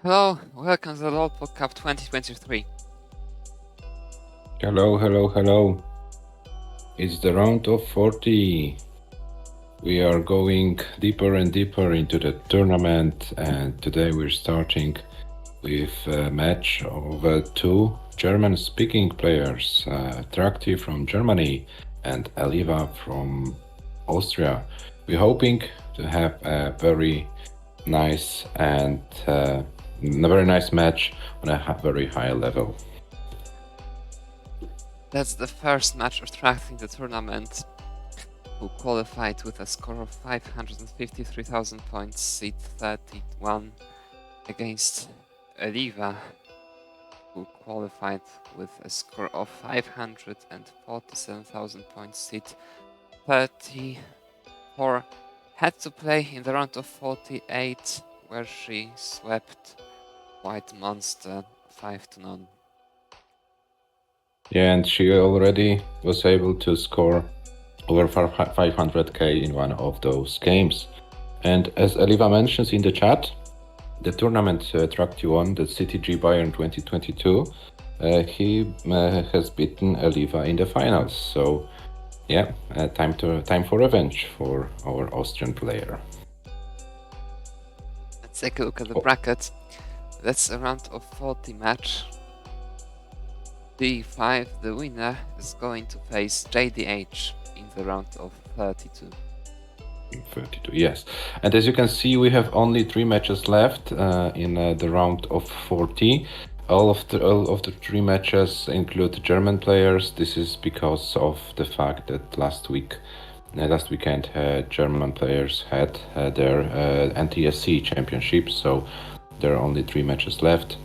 Hello, welcome to the Lolpod Cup 2023. Hello. It's the round of 40. We are going deeper and deeper into the tournament, and today we're starting with a match of two German-speaking players, TRACTIE from Germany and ELIWA from Austria. We're hoping to have a very nice match on a very high level. That's the first match of TRACTIE in the tournament, who qualified with a score of 553,000 points, seed 31, against ELIWA, who qualified with a score of 547,000 points, seed 34. Had to play in the round of 48, where she swept White Monster 5-0. Yeah, and she already was able to score over 500k in one of those games. And as ELIWA mentions in the chat, the tournament TRACTIE won, the CTG Bayern 2022. He has beaten ELIWA in the finals. So, yeah, time for revenge for our Austrian player. Let's take a look at the bracket. That's a round of 40 match. D5, the winner, is going to face JDH in the round of 32. 32, yes. And as you can see, we have only 3 matches left in the round of 40. All of the 3 matches include German players. This is because of the fact that last weekend, German players had their NTSC championship, so there are only 3 matches left.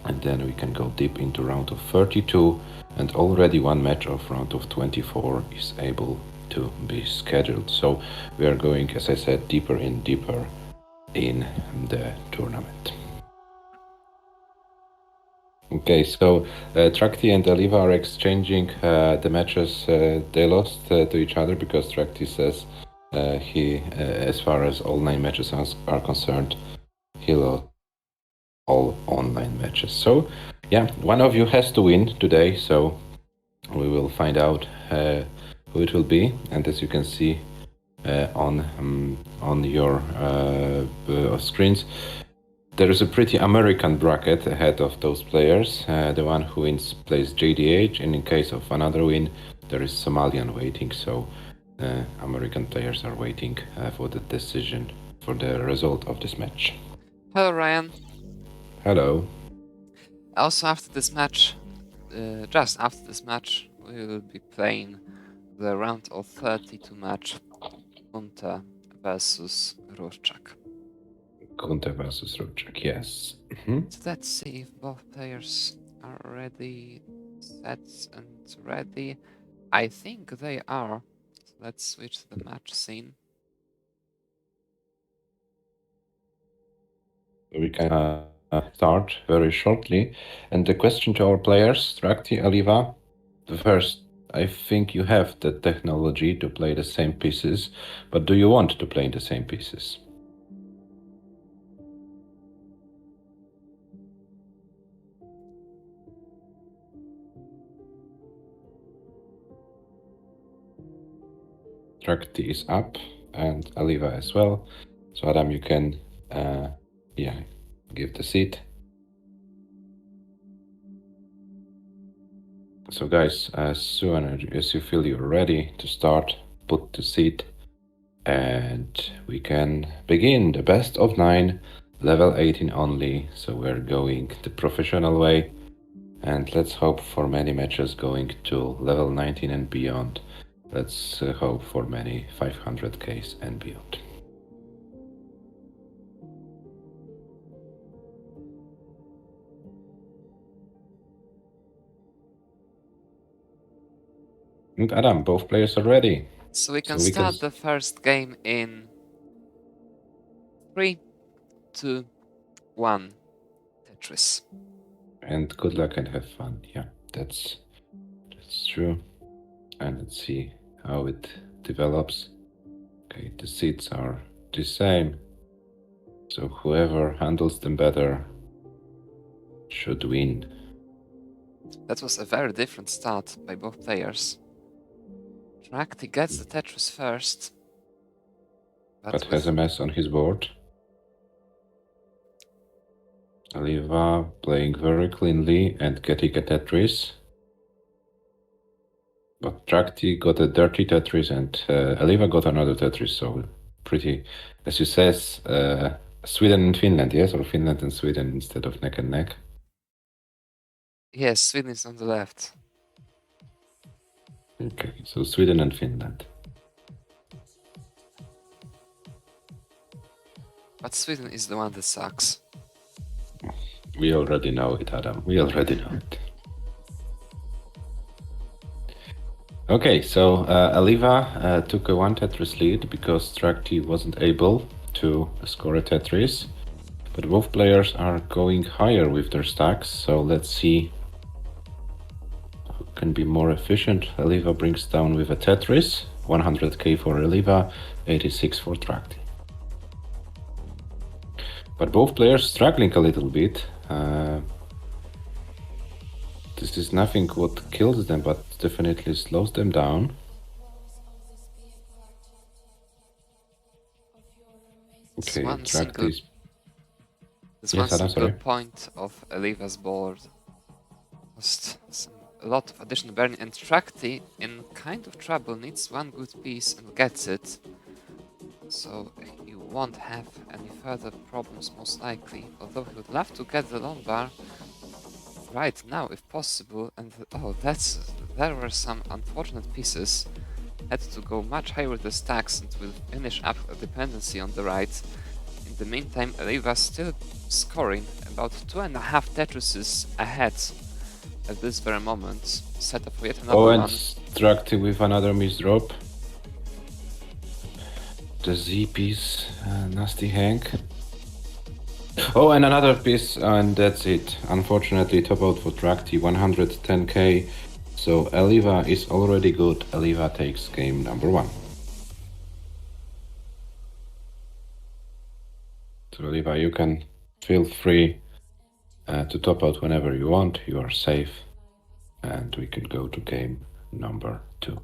And then we can go deep into round of 32, and already 1 match of round of 24 is able to be scheduled. So we are going, as I said, deeper in the tournament. Okay, so TRACTIE and ELIWA are exchanging the matches they lost to each other, because TRACTIE says as far as all 9 matches are concerned, he lost all online matches. So yeah, one of you has to win today, so we will find out who it will be. And as you can see on your screens, there is a pretty American bracket ahead of those players. The one who wins plays JDH, and in case of another win, there is Somalian waiting. So American players are waiting for the decision, for the result of this match. Hello, Ryan. Hello. Also, after this match, just after this match, we will be playing the round of 32 match, GUNTER versus RURCZAK. GUNTER versus RURCZAK, yes. So let's see if both players are already set and ready. I think they are. So let's switch to the match scene. We can start very shortly. And the question to our players, TRACTIE, ELIWA, first, I think you have the technology to play the same pieces, but do you want to play the same pieces? TRACTIE is up, and ELIWA as well. So Adam, you can give the seat. So guys, as soon as you feel you're ready to start, put the seat, and we can begin the best of 9, level 18 only. So we're going the professional way, and let's hope for many matches going to level 19 and beyond. Let's hope for many 500Ks and beyond. And Adam, both players are ready. So we can start the first game in 3, 2, 1. Tetris. And good luck and have fun. Yeah, that's true. And let's see how it develops. Okay, the seats are the same. So whoever handles them better should win. That was a very different start by both players. TRACTIE gets the Tetris first, But has a mess on his board. ELIWA playing very cleanly and getting a Tetris. But TRACTIE got a dirty Tetris and ELIWA got another Tetris, so pretty, as you says, Sweden and Finland, yes? Or Finland and Sweden instead of neck and neck? Yes, Sweden is on the left. Okay, so Sweden and Finland. But Sweden is the one that sucks. We already know it, Adam. We already know it. Okay, so ELIWA took a one Tetris lead because TRACTIE wasn't able to score a Tetris. But both players are going higher with their stacks, so let's see who can be more efficient. ELIWA brings down with a Tetris, 100k for ELIWA, 86 for TRACTIE. But both players struggling a little bit. This is nothing what kills them, but definitely slows them down. Okay, TRACTIE. This one single point of ELIWA's board cost a lot of additional burning, and TRACTIE, in kind of trouble, needs one good piece and gets it. So he won't have any further problems, most likely, although he would love to get the long bar right now if possible. And oh, there were some unfortunate pieces. Had to go much higher with the stacks and will finish up a dependency on the right. In the meantime, ELIWA still scoring about 2.5 Tetrises ahead at this very moment. Set up for yet another one. TRACTIE with another misdrop. The Z piece, nasty Hank. Oh, and another piece, and that's it. Unfortunately, top out for TRACTIE, 110k. So ELIWA is already good. ELIWA takes game number 1. So ELIWA, you can feel free to top out whenever you want. You are safe. And we can go to game number 2.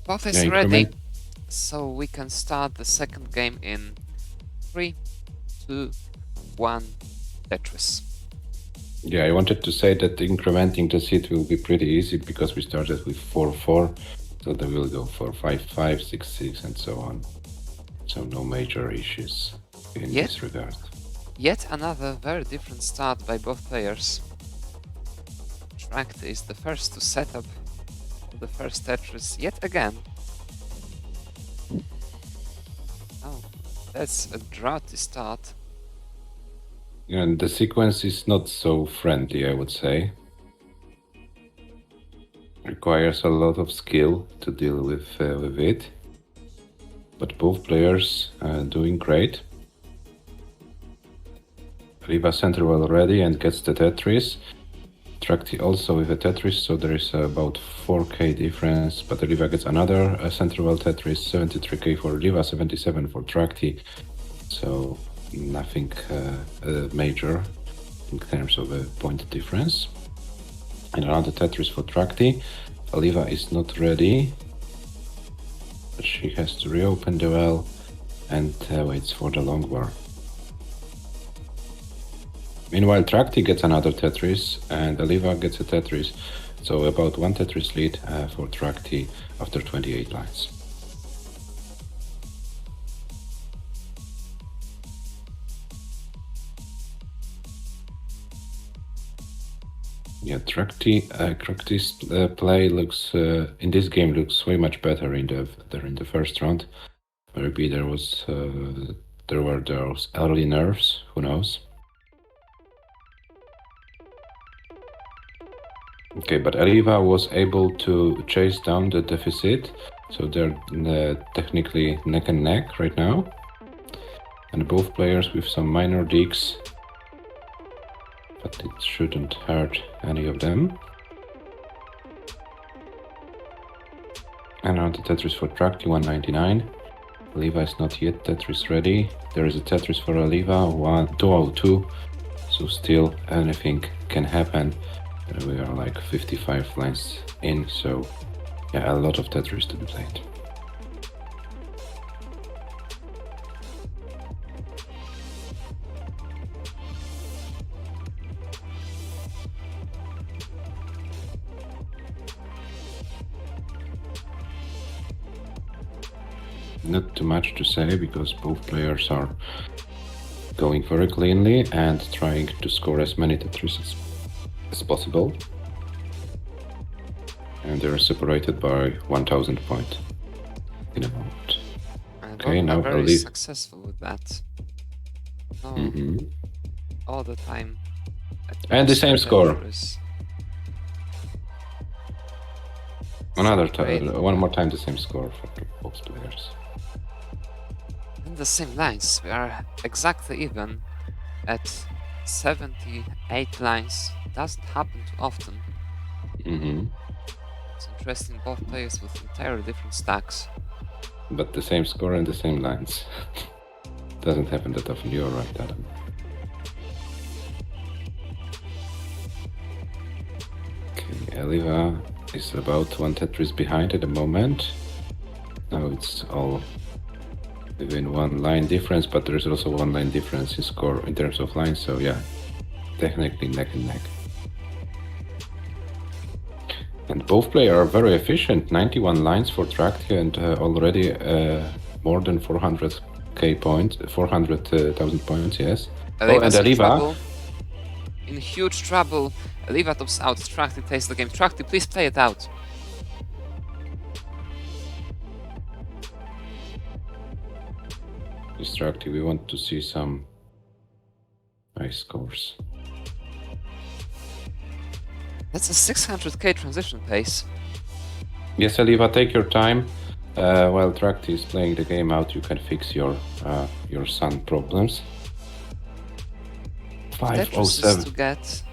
Both is ready, so we can start the second game in 3, 2, 1, Tetris. Yeah, I wanted to say that incrementing the seat will be pretty easy because we started with 4-4, so they will go for 5-5, 6-6, and so on. So no major issues in this regard. Yet another very different start by both players. TRACTIE is the first to set up the first Tetris yet again. Oh, that's a droughty start. And the sequence is not so friendly, I would say. Requires a lot of skill to deal with it. But both players are doing great. ELIWA center well ready and gets the Tetris. TRACTIE also with a Tetris, so there is about 4k difference, but ELIWA gets another center well Tetris, 73k for ELIWA, 77 for TRACTIE, so nothing major in terms of a point difference. And another Tetris for TRACTIE. ELIWA is not ready, but she has to reopen the well and waits for the long bar. Meanwhile, TRACTIE gets another Tetris and ELIWA gets a Tetris, so about 1 Tetris lead for TRACTIE after 28 lines. Yeah, TRACTIE's play looks in this game looks way much better in the first round. Maybe there were those early nerves, who knows. Okay, but ELIWA was able to chase down the deficit, so they're technically neck and neck right now. And both players with some minor digs, but it shouldn't hurt any of them. And now the Tetris for TRACTIE 199. ELIWA is not yet Tetris ready. There is a Tetris for ELIWA 202, so still anything can happen. We are like 55 lines in, so yeah, a lot of Tetris to be played. Not too much to say because both players are going very cleanly and trying to score as many Tetris as possible. And they're separated by 1000 points in a moment. And Okay, both now are very ELIWA. successful with that. No, Mhm. all the time. And the same score. Tetris. Another Great. time, one more time the same score for both players. In the same lines, we are exactly even at 78 lines. Doesn't happen too often. It's interesting, both players with entirely different stacks. But the same score and the same lines. Doesn't happen that often, you're right, Adam. Okay, ELIWA is about one Tetris behind at the moment. Now it's all within one line difference, but there's also one line difference in score in terms of lines, so yeah, technically neck and neck. And both players are very efficient, 91 lines for TRACTIE and already more than 400k points, 400,000 points, yes. ELIWA's and in ELIWA, trouble. In huge trouble. ELIWA tops out. TRACTIE takes the game. TRACTIE, please play it out. TRACTIE, we want to see some nice scores. That's a 600k transition pace. Yes, ELIWA, take your time. While TRACTIE is playing the game out, you can fix your sun problems. Tetris 507. to get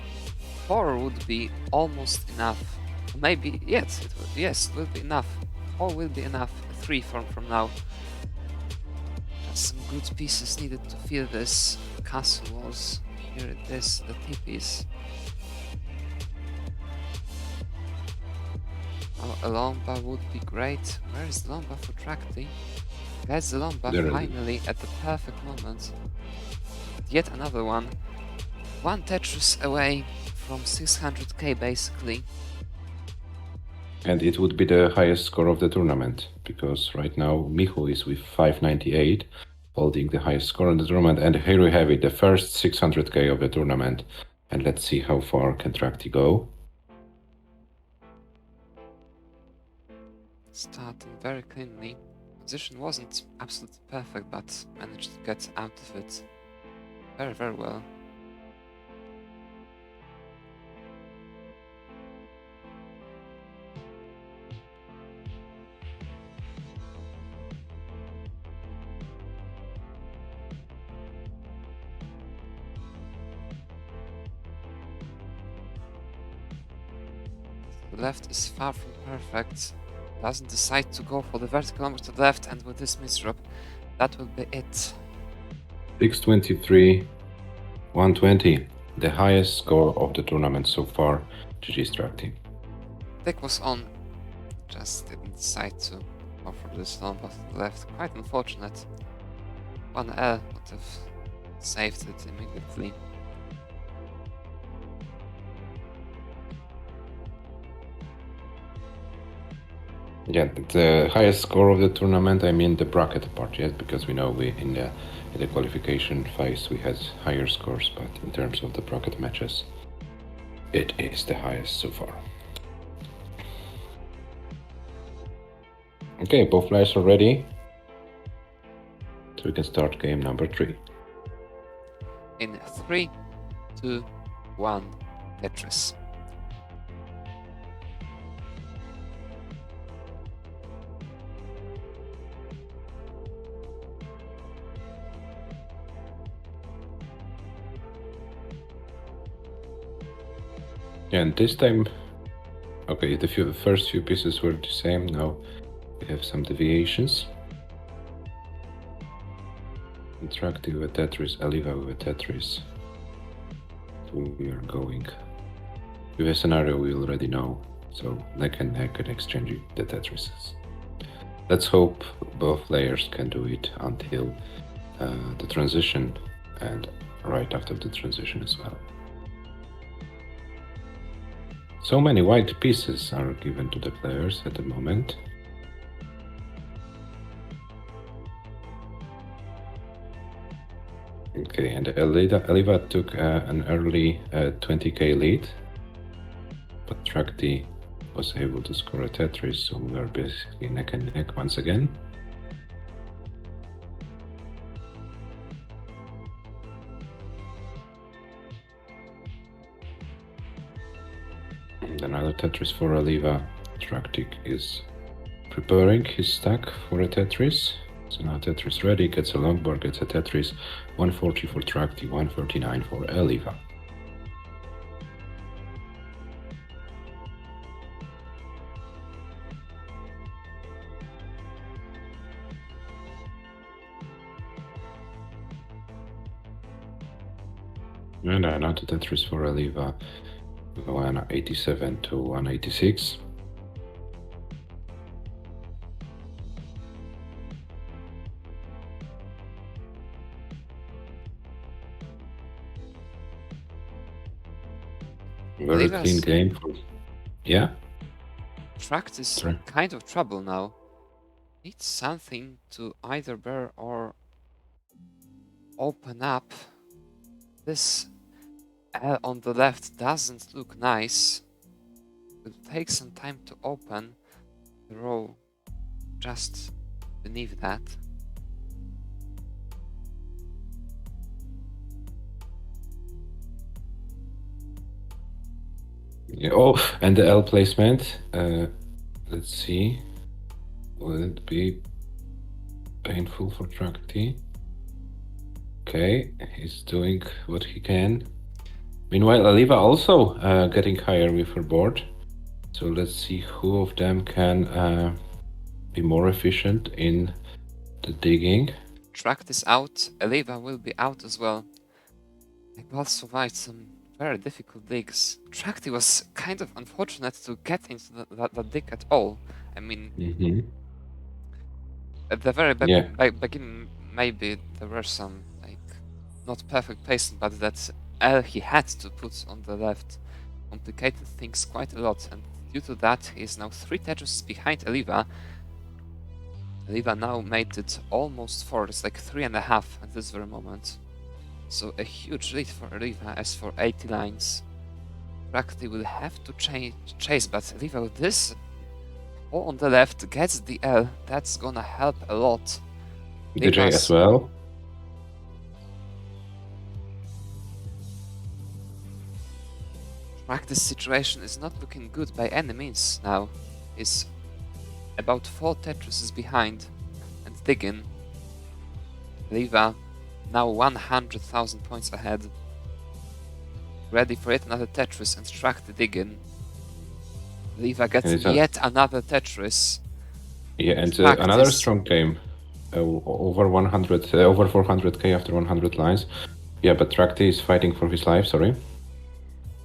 4 would be almost enough. Maybe, yes, it will be enough. 4 will be enough. 3 from now. Just some good pieces needed to fill this castle walls. Here it is, the tippies. Now a Lomba would be great. Where is the Lomba for TRACTIE? Gets the Lomba There it is. finally at the perfect moment. Yet another one. One Tetris away from 600k basically. And it would be the highest score of the tournament, because right now Michu is with 598, holding the highest score in the tournament. And here we have it, the first 600k of the tournament. And let's see how far can TRACTIE go. Starting very cleanly. Position wasn't absolutely perfect, but managed to get out of it very, very well. The left is far from perfect. Doesn't decide to go for the vertical number to the left, and with this misdrop, that will be it. 623, 120, the highest score of the tournament so far. GG's TRACTIE. Deck was on, just didn't decide to go for this number to the left. Quite unfortunate. 1L would have saved it immediately. Yeah, the highest score of the tournament, I mean the bracket part, yes, because we know in the qualification phase we had higher scores, but in terms of the bracket matches, it is the highest so far. Okay, both players are ready, so we can start game number 3. In 3, 2, 1, Tetris. And this time, okay, the first few pieces were the same. Now we have some deviations. TRACTIE with Tetris, ELIWA with Tetris. So we are going with a scenario we already know. So neck and exchanging the Tetrises. Let's hope both players can do it until the transition and right after the transition as well. So many white pieces are given to the players at the moment. Okay, and ELIWA took an early 20k lead, but TRACTIE was able to score a Tetris, so we are basically neck and neck once again. And another Tetris for ELIWA. TRACTIE is preparing his stack for a Tetris. So now Tetris ready, gets a longboard, gets a Tetris, 140 for TRACTIE, 139 for ELIWA. And another Tetris for ELIWA, 187 to 186. Very clean game. Yeah? TRACTIE is in kind of trouble now. Needs something to either bear or open up. This L on the left doesn't look nice. It will take some time to open the row just beneath that. Yeah, oh, and the L placement. Let's see. Will it be painful for TRACTIE? Okay, he's doing what he can. Meanwhile, ELIWA also getting higher with her board. So let's see who of them can be more efficient in the digging. TRACTIE is out, ELIWA will be out as well. They both survived some very difficult digs. TRACTIE was kind of unfortunate to get into the dig at all. I mean, at the very beginning, maybe there were some not perfect placement, but that L he had to put on the left complicated things quite a lot, and due to that he is now 3 Tetrises behind ELIWA. ELIWA now made it almost 4, it's like 3.5 at this very moment. So a huge lead for ELIWA as for 80 lines. TRACTIE will have to chase, but ELIWA with this all on the left gets the L, that's gonna help a lot. DJ as well. TRACTIE's situation is not looking good by any means now. He's about 4 Tetrises behind and digging. ELIWA now 100,000 points ahead. Ready for yet another Tetris and TRACTIE digging. ELIWA gets yet another Tetris. Yeah, and another strong game. Over 100, over 400k after 100 lines. Yeah, but TRACTIE is fighting for his life, sorry.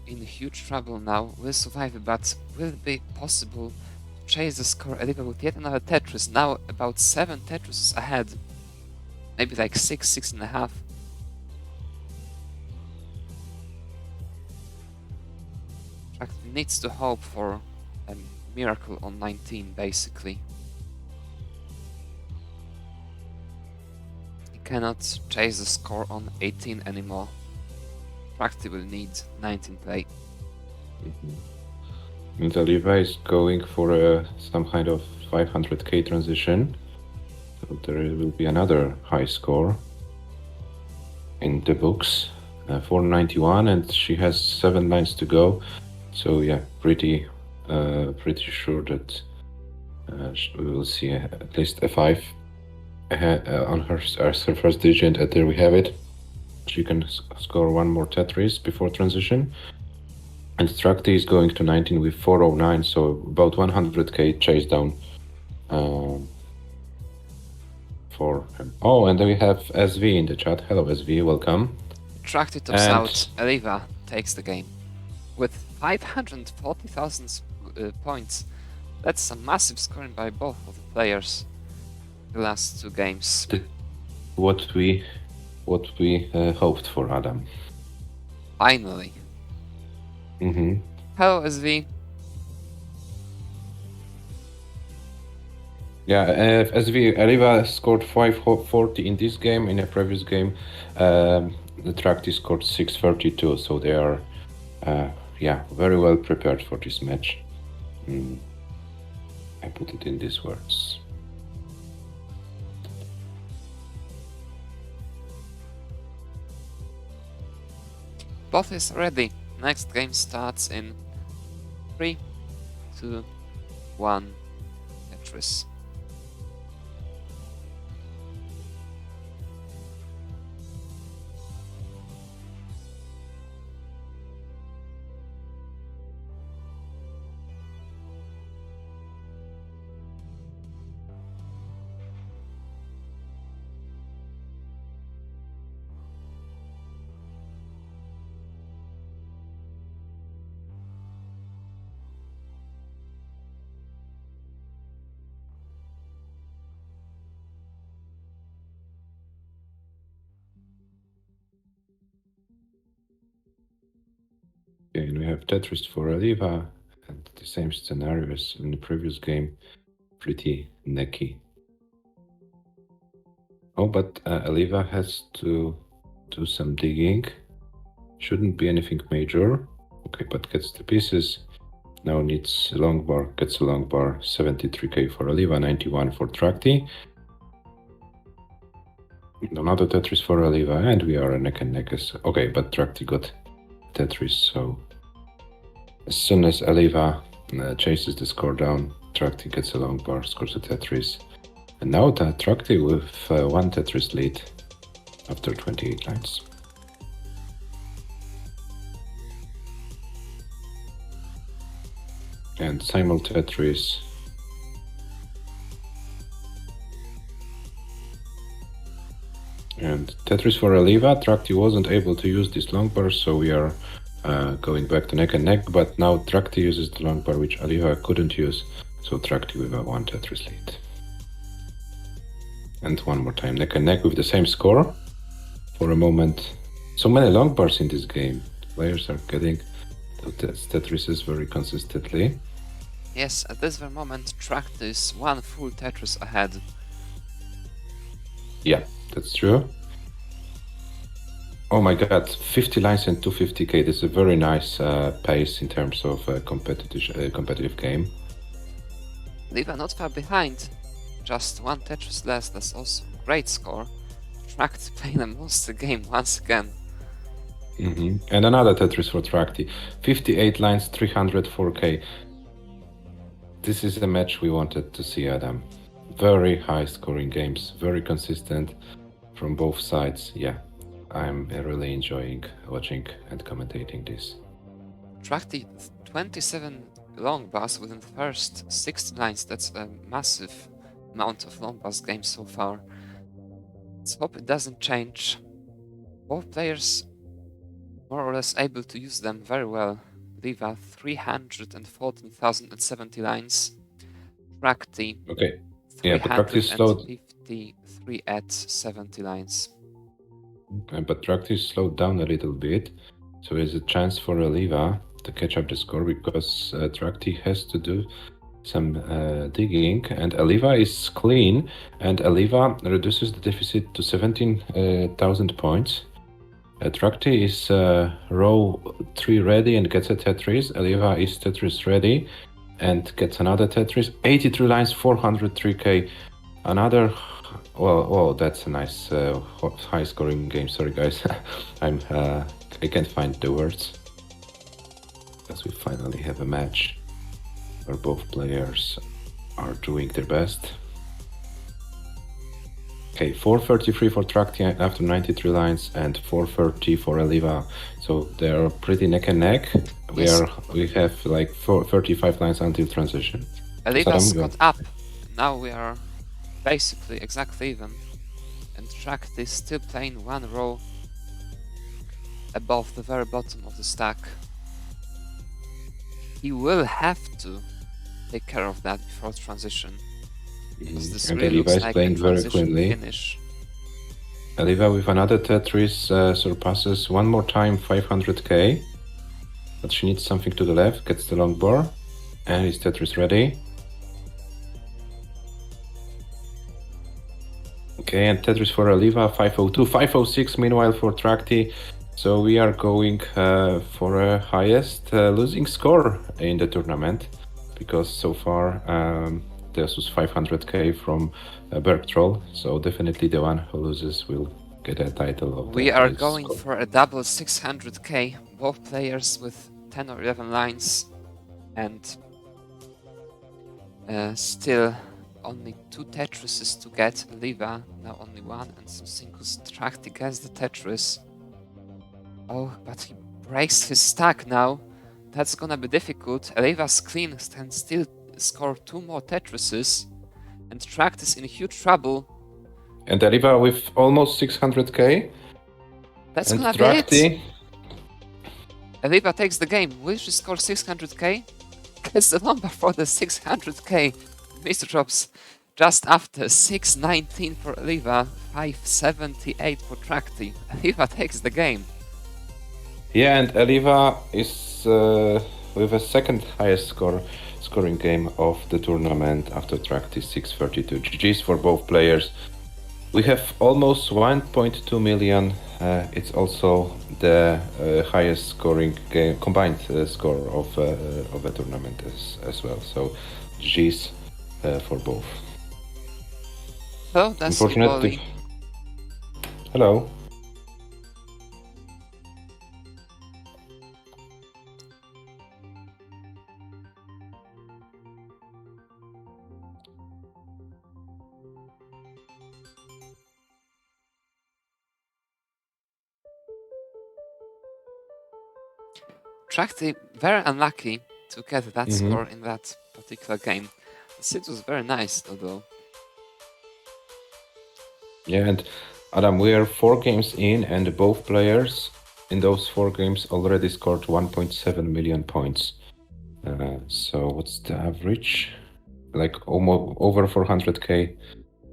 In huge trouble now, will survive, but will it be possible to chase the score ELIWA with yet another Tetris? Now about 7 Tetrises ahead. Maybe like 6, 6.5. TRACTIE needs to hope for a miracle on 19, basically. He cannot chase the score on 18 anymore. TRACTIE will need 19 play. And ELIWA is going for some kind of 500k transition. So there will be another high score in the books, 491, and she has 7 lines to go. So yeah, pretty sure that we will see at least a 5 on her first digit, and there we have it. She can score 1 more Tetris before transition. And TRACTIE is going to 19 with 409, so about 100k chase down for him. Oh, and then we have SV in the chat. Hello, SV, welcome. TRACTIE tops And- out, ELIWA takes the game. With 540,000 points, that's a massive scoring by both of the players the last two games. What we hoped for, Adam. Finally. Hello, SV. Yeah, SV ELIWA scored 540 in this game. In a previous game, the TRACTIE scored 632. So they are, very well prepared for this match. I put it in these words. Both is ready. Next game starts in 3, 2, 1. Tetris. Okay, and we have Tetris for ELIWA, and the same scenario as in the previous game, pretty necky. Oh, but ELIWA has to do some digging. Shouldn't be anything major. Okay, but gets the pieces. Now needs a long bar, gets a long bar, 73k for ELIWA, 91 for TRACTIE. Another Tetris for ELIWA, and we are a neck and neck. Okay, but TRACTIE got Tetris, so as soon as ELIWA chases the score down, TRACTIE gets a long bar, scores a Tetris. And now the TRACTIE with one Tetris lead after 28 lines. And simul Tetris. And Tetris for ELIWA, TRACTIE wasn't able to use this long bar, so we are going back to neck and neck, but now TRACTIE uses the long bar, which ELIWA couldn't use, so TRACTIE with a one Tetris lead. And one more time, neck and neck with the same score. For a moment, so many long bars in this game. Players are getting Tetrises very consistently. Yes, at this very moment, TRACTIE is one full Tetris ahead. Yeah, that's true. Oh my god, 50 lines and 250k. This is a very nice pace in terms of competitive game. ELIWA not far behind. Just one Tetris less, that's also a great score. TRACTIE playing a monster game once again. And another Tetris for TRACTIE. 58 lines, 304k. This is a match we wanted to see, Adam. Very high scoring games, very consistent from both sides. Yeah, I'm really enjoying watching and commentating this. TRACTIE 27 long bars within the first 60 lines. That's a massive amount of long bars games so far. Let's hope it doesn't change. Both players more or less able to use them very well. ELIWA 314,070 lines. TRACTIE Okay. Yeah, but TRACTIE slowed. 353 at 70 lines. But TRACTIE slowed down a little bit, so there's a chance for ELIWA to catch up the score because TRACTIE has to do some digging, and ELIWA is clean, and ELIWA reduces the deficit to 17,000 points. TRACTIE is Ro3 ready and gets a Tetris. ELIWA is Tetris ready and gets another Tetris. 83 lines, 403k. Another. Well, that's a nice high scoring game. Sorry guys, I can't find the words. Because we finally have a match where both players are doing their best. Okay, 433 for TRACTIE after 93 lines and 430 for ELIWA. So they are pretty neck and neck. Yes. We have like 35 lines until transition. ELIWA's Adam, got up. Now we are basically exactly even. And TRACTIE is still playing one row above the very bottom of the stack. He will have to take care of that before transition. Because this and really ELIWA looks is like a playing very transition cleanly. finish. ELIWA with another Tetris surpasses one more time 500k. But she needs something to the left, gets the long bar, and is Tetris ready? Okay, and Tetris for ELIWA, 502, 506 meanwhile for TRACTIE. So we are going for a highest losing score in the tournament, because so far this was 500k from Bergtroll, so definitely the one who loses will get a title of We the are highest going score. for a double 600k, both players with 10 or 11 lines, and still only 2 Tetrises to get. ELIWA now only 1, and some singles. TRACTIE gets the Tetris. Oh, but he breaks his stack now. That's gonna be difficult. ELIWA's clean can still score 2 more Tetrises, and TRACTIE is in huge trouble. And ELIWA with almost 600k. That's And gonna be it. TRACTIE. ELIWA takes the game. Will she score 600k? Gets the number for the 600k. Mr. drops just after 619 for ELIWA, 578 for TRACTIE. ELIWA takes the game. Yeah, and ELIWA is with a second highest scoring game of the tournament after TRACTIE, 632. GG's for both players. We have almost 1.2 million. It's also the highest scoring game, combined score of a tournament as well. So GG's for both. Hello, that's Unfortunately. Iboli. Hello. TRACTIE very unlucky to get that score in that particular game. The sit was very nice, although. Yeah, and Adam, we are 4 games in, and both players in those 4 games already scored 1.7 million points. So what's the average? Like almost over 400k,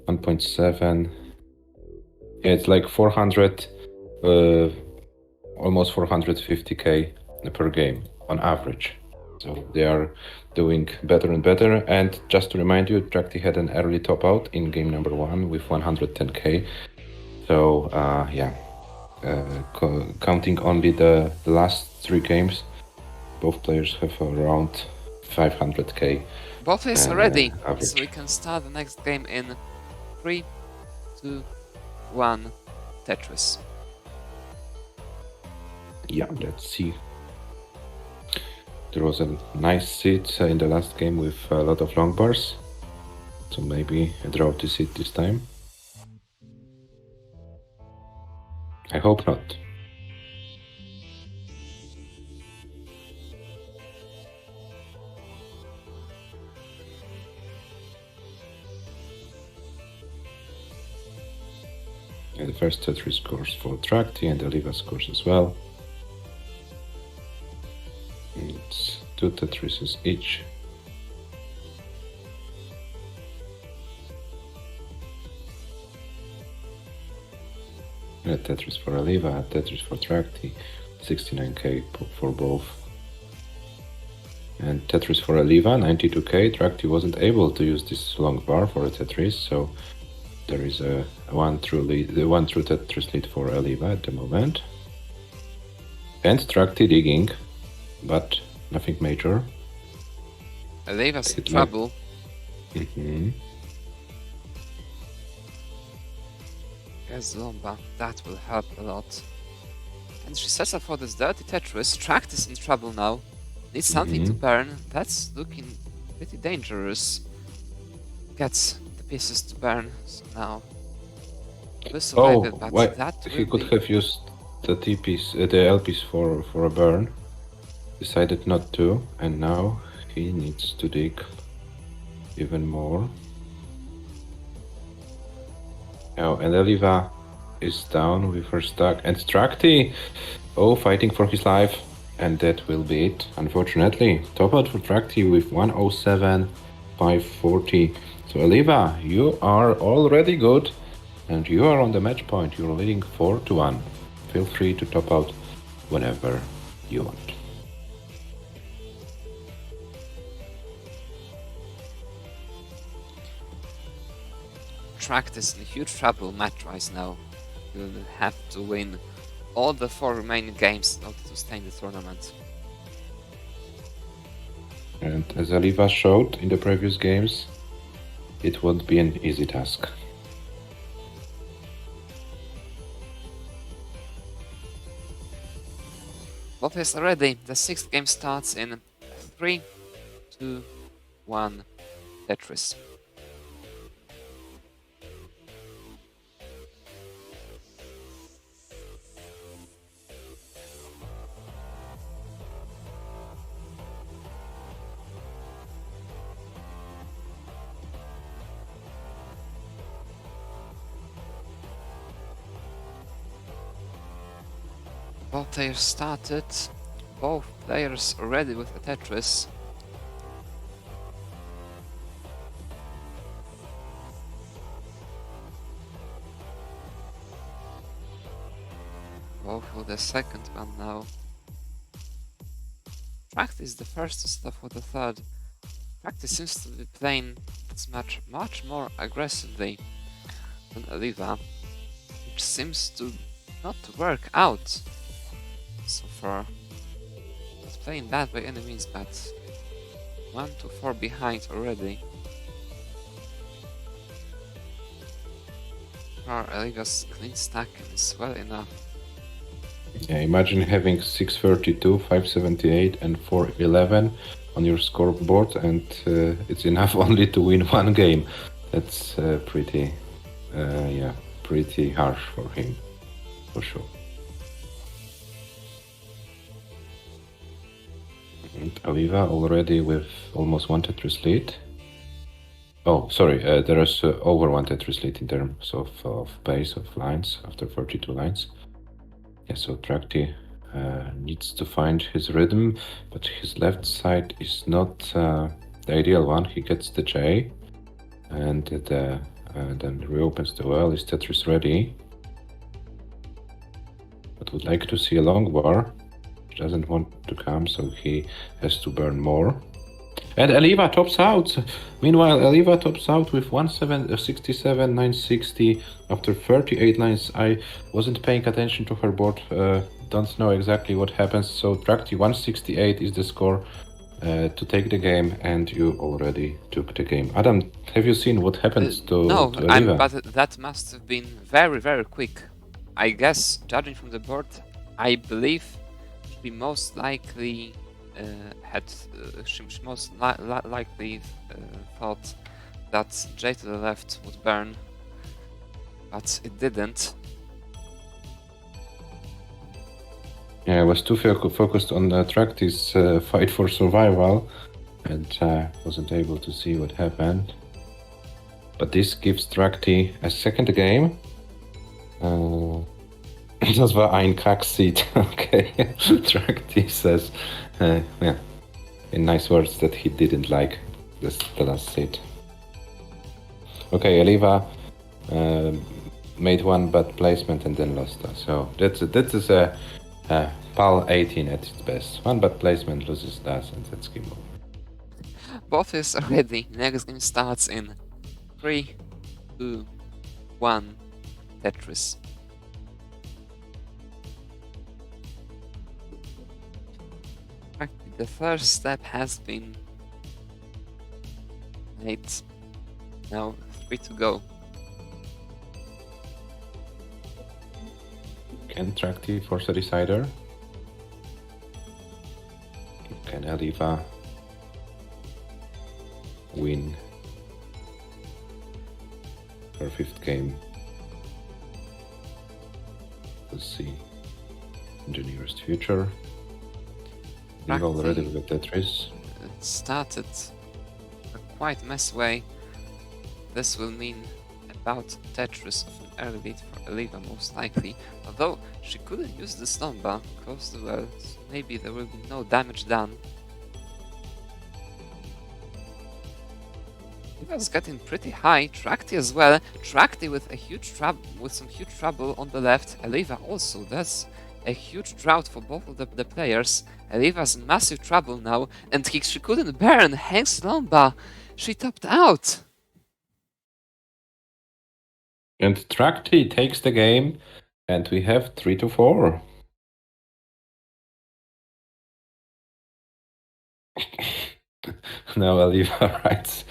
1.7. Yeah, it's like 400, almost 450k per game on average. So they are doing better and better. And just to remind you, TRACTIE had an early top out in game number 1 with 110k. So yeah, counting only the last 3 games, both players have around 500k. Both players are ready, average. so we can start the next game in 3, 2, 1, Tetris. Yeah, let's see. There was a nice sit in the last game with a lot of long bars, so maybe a draw to sit this time. I hope not. Yeah, the first Tetris scores for TRACTIE and ELIWA scores as well. It's 2 Tetrises each. A Tetris for ELIWA, a Tetris for TRACTIE, 69k for both. And Tetris for ELIWA, 92k. TRACTIE wasn't able to use this long bar for a Tetris, so there is a one true Tetris lead for ELIWA at the moment. And TRACTIE digging, but nothing major. ELIWA's in trouble. Guess Lomba, that will help a lot. And she sets up for this dirty Tetris. TRACTIE is in trouble now. Needs something to burn. That's looking pretty dangerous. Gets the pieces to burn, so now We Oh, survived, but why that he will could be... have used the TPs, the LPs for a burn. Decided not to, and now he needs to dig even more. Oh, and ELIWA is down with her stack, and TRACTIE, oh, fighting for his life, and that will be it, unfortunately. Top out for TRACTIE with 107, 540. So ELIWA, you are already good, and you are on the match point. You're leading 4-1. Feel free to top out whenever you want. TRACTIE is in huge trouble match-wise now. You will have to win all the 4 remaining games in order to stay in the tournament. And as ELIWA showed in the previous games, it won't be an easy task. Both is ready. The 6th game starts in 3, 2, 1, Tetris. Both players started. Both players ready with a Tetris. Both for the second one now. TRACTIE is the first to stop for the third. TRACTIE seems to be playing this match much more aggressively than ELIWA, which seems to not work out so far. Not playing bad by any means, but 1 to 4 behind already. For ELIWA's clean stack is well enough. Yeah, imagine having 632, 578, and 411 on your scoreboard, and it's enough only to win one game. That's pretty harsh for him, for sure. And ELIWA already with almost one Tetris lead. Oh, sorry, there is over one Tetris lead in terms of pace of lines after 42 lines. Yeah, so TRACTIE needs to find his rhythm, but his left side is not the ideal one. He gets the J, and then reopens the well. Is Tetris ready? But would like to see a long bar. He doesn't want to come, so he has to burn more. And ELIWA tops out. Meanwhile, ELIWA tops out with 167, 960 after 38 lines. I wasn't paying attention to her board. Don't know exactly what happens. So TRACTIE 168 is the score to take the game, and you already took the game. Adam, have you seen what happens to ELIWA? But that must have been very, very quick. I guess, judging from the board, I believe we most likely she most likely thought that J to the left would burn, but it didn't. Yeah, I was too focused on TRACTIE's fight for survival, and wasn't able to see what happened. But this gives TRACTIE a second game. Das war ein Kackseed. Okay, TRACTIE says, yeah, in nice words that he didn't like the last seed. Okay, ELIWA made one bad placement and then lost us. So that is a PAL 18 at its best. One bad placement loses us, and that's game over. Both is ready. Next game starts in 3, 2, 1, Tetris. The first step has been made. Now 3 to go. Can TRACTIE force a decider? Can ELIWA win her 5th game? will see in the nearest future. ELIWA already with Tetris. It started a quite mess way. This will mean about Tetris of an early lead for ELIWA most likely, although she couldn't use the Stomba close to the well, so maybe there will be no damage done. ELIWA's getting pretty high, TRACTIE as well, TRACTIE with some huge trouble on the left, ELIWA also, that's a huge drought for both of the players. ELIWA's in massive trouble now, and she couldn't burn Hank's Lomba, she topped out! And TRACTIE takes the game, and we have 3-4. Now ELIWA writes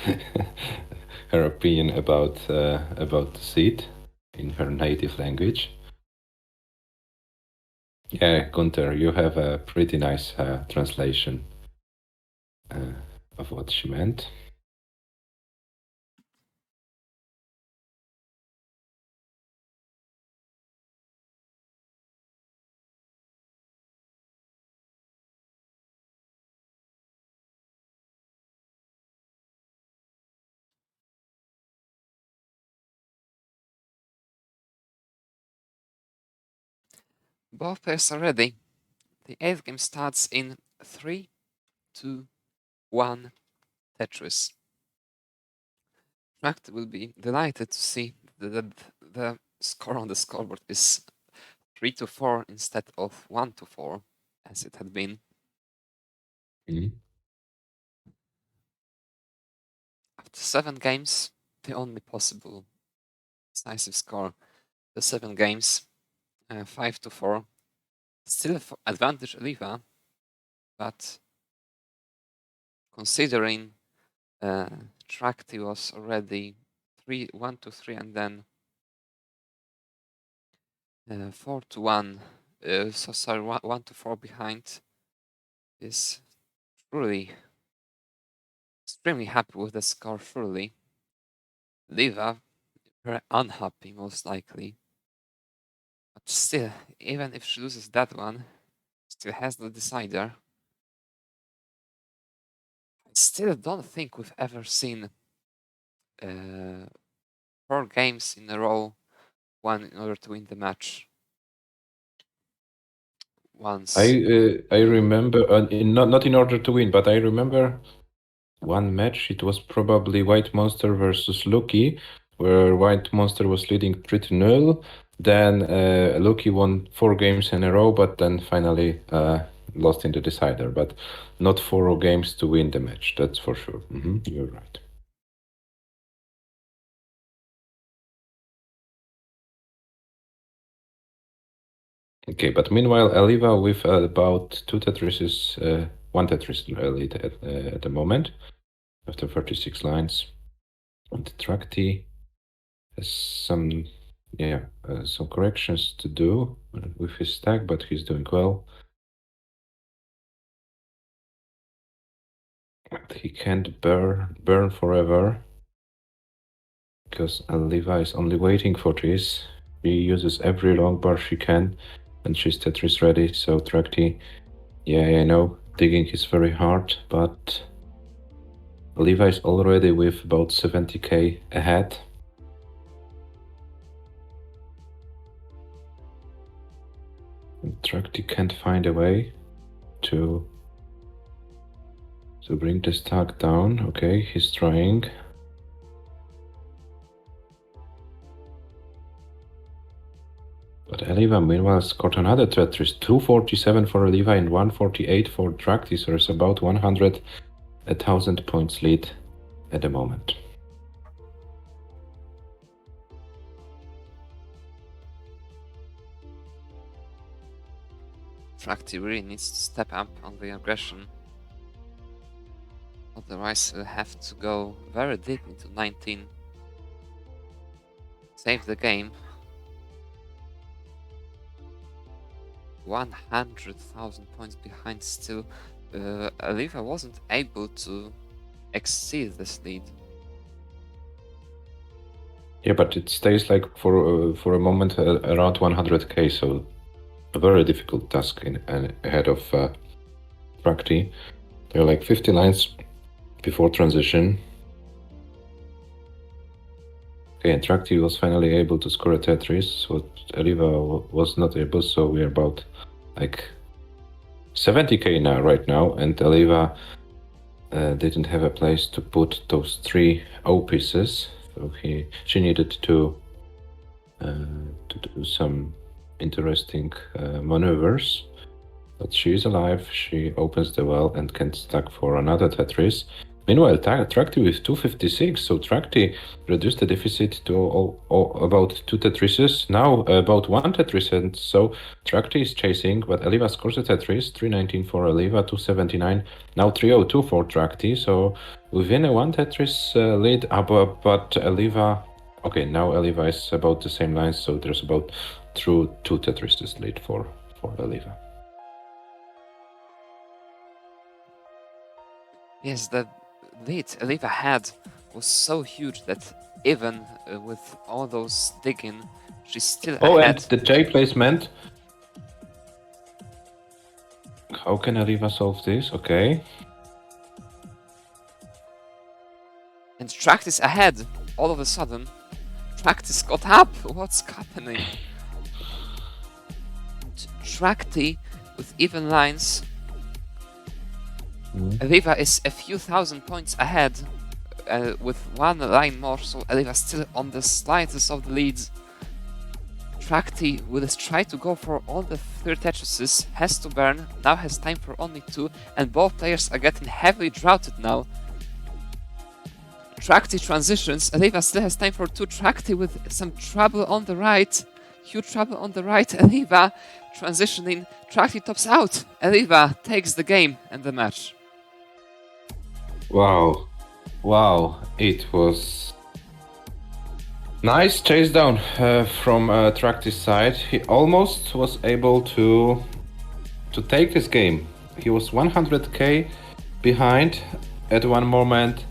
her opinion about the seed in her native language. Yeah, Gunter, you have a pretty nice translation of what she meant. Both players are ready. The 8th game starts in 3, 2, 1, Tetris. TRACTIE will be delighted to see that the score on the scoreboard is 3-4 instead of 1-4, as it had been. After 7 games, the only possible decisive score, the 7 games, 5-4. Still for advantage ELIWA, but considering TRACTIE was already 1-3 and then 4-1, so sorry, 1-4 behind, is truly extremely happy with the score, surely. ELIWA very unhappy, most likely. But still, even if she loses that one, still has the decider. I still don't think we've ever seen 4 games in a row won in order to win the match. Once. I remember, not in order to win, but I remember one match. It was probably White Monster versus Lucky, where White Monster was leading 3-0. Then Lucky won 4 games in a row, but then finally lost in the decider. But not 4 games to win the match, that's for sure. You're right. Okay, but meanwhile, ELIWA with about 2 Tetrises, 1 Tetris lead at the moment, after 36 lines. And TRACTIE has some corrections to do with his stack, but he's doing well. And he can't burn forever, because ELIWA is only waiting for this. She uses every long bar she can, and she's Tetris ready, so TRACTIE, I know, digging is very hard, but ELIWA is already with about 70k ahead. And TRACTIE can't find a way to bring the stack down. Okay, he's trying. But ELIWA meanwhile scored another Tetris, 247 for ELIWA and 148 for TRACTIE, so it's about 1,000 points lead at the moment. TRACTIE really needs to step up on the aggression. Otherwise, we'll have to go very deep into 19. Save the game. 100,000 points behind still. ELIWA wasn't able to exceed this lead. Yeah, but it stays like for a moment around 100k, so a very difficult task ahead of TRACTIE. There are like 50 lines before transition. Okay, and TRACTIE was finally able to score a Tetris, what ELIWA was not able, so we're about like 70k now, right now, and ELIWA didn't have a place to put those 3 O pieces, so she needed to do some interesting maneuvers. But she is alive, she opens the well and can stack for another Tetris. Meanwhile, TRACTIE with 256, so TRACTIE reduced the deficit to about 2 Tetrises, now about 1 Tetris, and so TRACTIE is chasing, but ELIWA scores a Tetris, 319 for ELIWA, 279, now 302 for TRACTIE, so within a 1 Tetris lead, but ELIWA, okay, now ELIWA is about the same lines, so there's about 2 Tetrises lead for ELIWA. Yes, the lead ELIWA had was so huge that even with all those digging, she's still Oh, ahead. and the J placement. How can ELIWA solve this? Okay. And TRACTIE ahead. All of a sudden, TRACTIE got up. What's happening? And TRACTIE with even lines. ELIWA is a few thousand points ahead with 1 line more, so ELIWA still on the slightest of the leads. TRACTIE will try to go for all the 3 Tetrises, has to burn, now has time for only 2, and both players are getting heavily droughted now. TRACTIE transitions, ELIWA still has time for 2, TRACTIE with some trouble on the right, huge trouble on the right, ELIWA transitioning, TRACTIE tops out, ELIWA takes the game and the match. Wow, it was nice chase down from TRACTIE's side. He almost was able to take this game. He was 100k behind at one moment,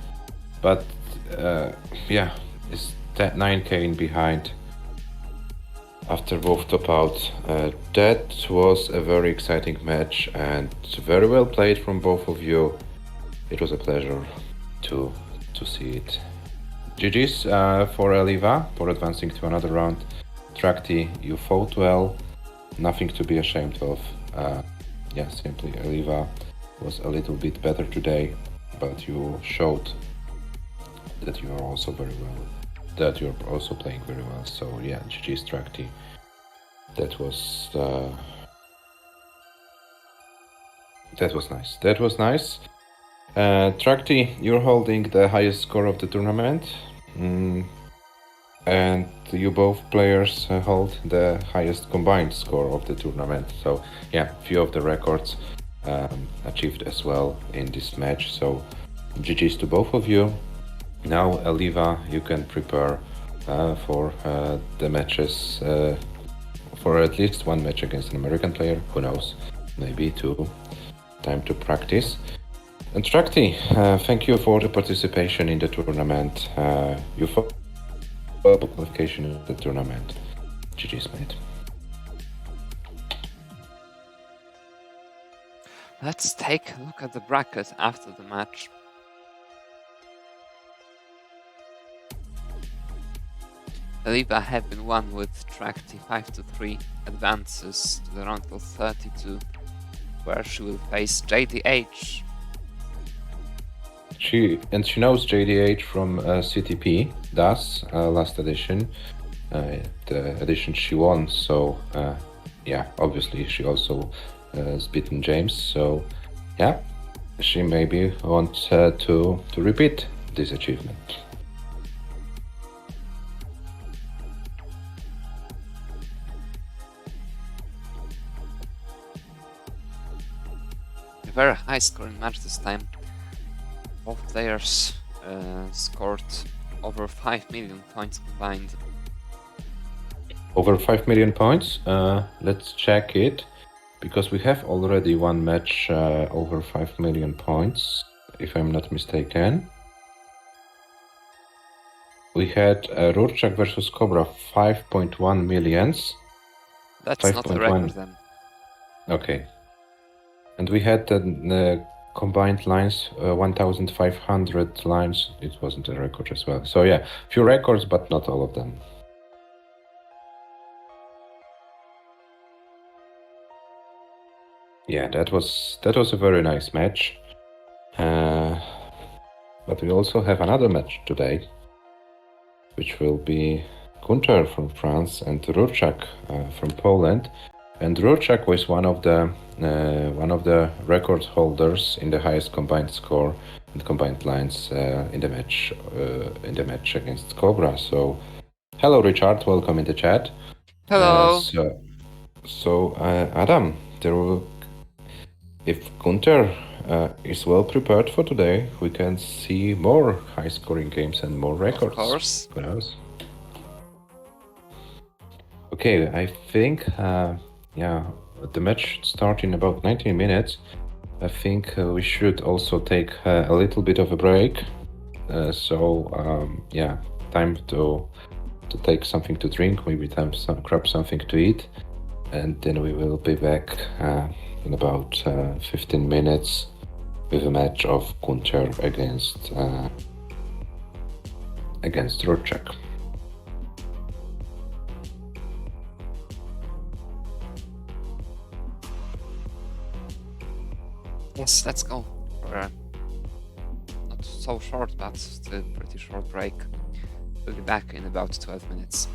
but yeah, is 9k in behind after both top out. That was a very exciting match and very well played from both of you. It was a pleasure to see it. GG's for ELIWA for advancing to another round. TRACTIE, you fought well, nothing to be ashamed of. Yeah, simply ELIWA was a little bit better today, but you showed that you are also very well, that you're also playing very well. So yeah, GG's TRACTIE. That was nice. That was nice. TRACTIE, you're holding the highest score of the tournament, and you both players hold the highest combined score of the tournament. So yeah, few of the records achieved as well in this match. So GG's to both of you. Now ELIWA, you can prepare for the matches, for at least 1 match against an American player. Who knows? Maybe 2. Time to practice. And TRACTIE, thank you for the participation in the tournament. You fought for qualification in the tournament. GG's, mate. Let's take a look at the bracket after the match. ELIWA have been won with TRACTIE 5-3, advances to the round of 32, where she will face JDH. She knows JDH from CTP, DAS, last edition, the edition she won. So yeah, obviously she also has beaten James. So yeah, she maybe wants to repeat this achievement. A very high scoring match this time. Both players scored over 5 million points combined. Over 5 million points? Let's check it, because we have already one match over 5 million points, if I'm not mistaken. We had RURCZAK versus Cobra, 5.1 millions. That's not a record then. Okay. And we had the combined lines, 1,500 lines. It wasn't a record as well. So yeah, few records, but not all of them. Yeah, that was a very nice match. But we also have another match today, which will be GUNTER from France and RURCZAK from Poland. And RURCZAK was one of the record holders in the highest combined score and combined lines in the match against Cobra. So, hello, Richard. Welcome in the chat. Hello. Adam, if GUNTER is well prepared for today, we can see more high-scoring games and more records. Of course. Who knows? Okay, I think, the match should start in about 19 minutes. I think we should also take a little bit of a break. Time to take something to drink, maybe grab something to eat, and then we will be back in about 15 minutes with a match of GUNTER against RURCZAK. Yes, let's go for a not so short, but still pretty short break. We'll be back in about 12 minutes.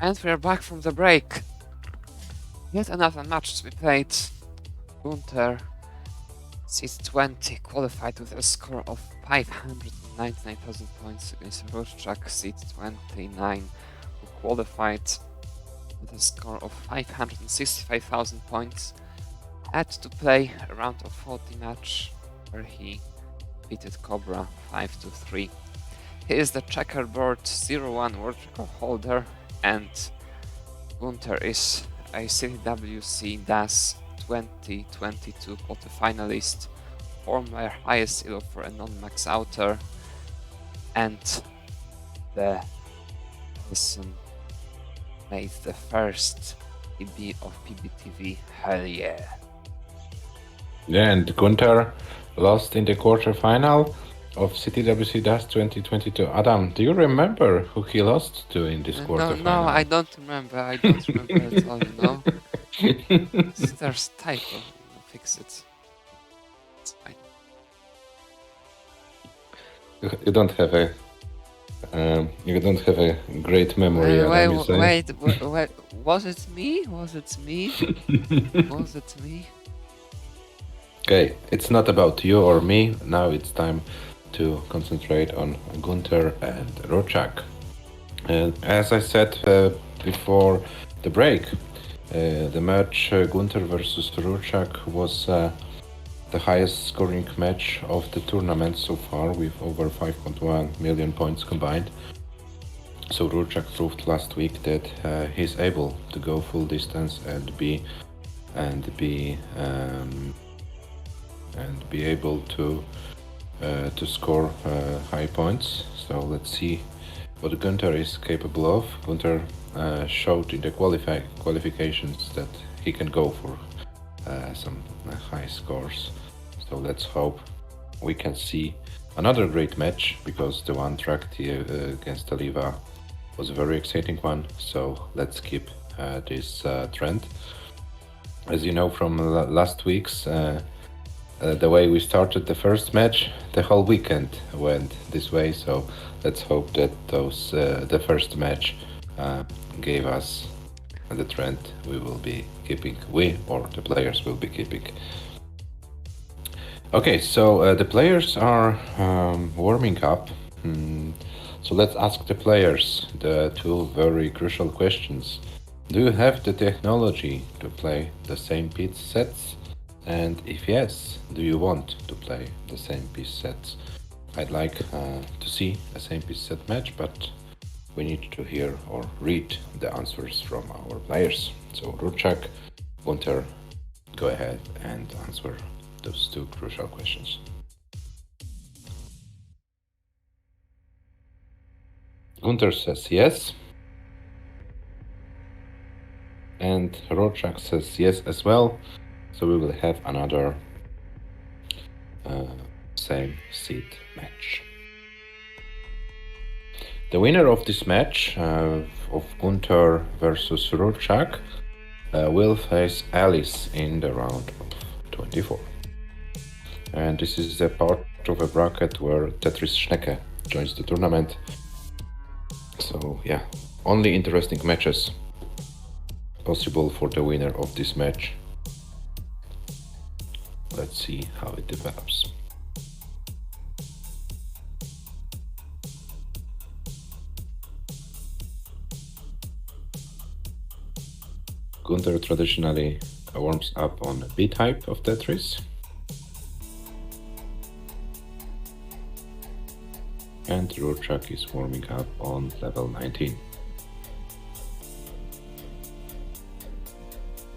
And we're back from the break. Yet another match to be played. Gunter, seed 20, qualified with a score of 599,000 points against RURCZAK, seed 29, who qualified with a score of 565,000 points. Had to play a round of 40 match where he beated Cobra 5-3. He is the checkerboard 0-1 world record holder, and Gunter is a CWC DAS 2022 quarterfinalist, former highest elo for a non-max outer, and the person made the first PB of PBTV. Hell yeah. Yeah, and Gunter lost in the quarterfinal of CTWC DAS 2022. Adam, do you remember who he lost to in this quarterfinal? No, I don't remember. I don't remember at all, you know. There's typo. Fix it. It's fine. You don't have a great memory, Adam, you say? Wait, was it me? Was it me? Was it me? Okay, it's not about you or me. Now it's time to concentrate on Gunter and RURCZAK. As I said before the break, the match Gunter versus RURCZAK was the highest scoring match of the tournament so far, with over 5.1 million points combined. So RURCZAK proved last week that he's able to go full distance and be able to score high points. So let's see what Gunter is capable of. Gunter showed in the qualifications that he can go for some high scores. So let's hope we can see another great match, because the one TRACTIE against ELIWA was a very exciting one. So let's keep this trend. As you know from last week's, the way we started the first match, the whole weekend went this way. So let's hope that the first match gave us the trend we will be keeping, or the players will be keeping. Okay, so the players are warming up. So let's ask the players the two very crucial questions. Do you have the technology to play the same piece sets? And if yes, do you want to play the same piece sets? I'd like to see a same piece set match, but we need to hear or read the answers from our players. So RURCZAK, Gunter, go ahead and answer those two crucial questions. Gunter says yes. And RURCZAK says yes as well. So we will have another same seed match. The winner of this match of Gunter versus RURCZAK will face Alice in the round of 24. And this is the part of a bracket where Tetris Schnecke joins the tournament. So yeah, only interesting matches possible for the winner of this match. Let's see how it develops. Gunter traditionally warms up on B type of Tetris. And RURCZAK is warming up on level 19.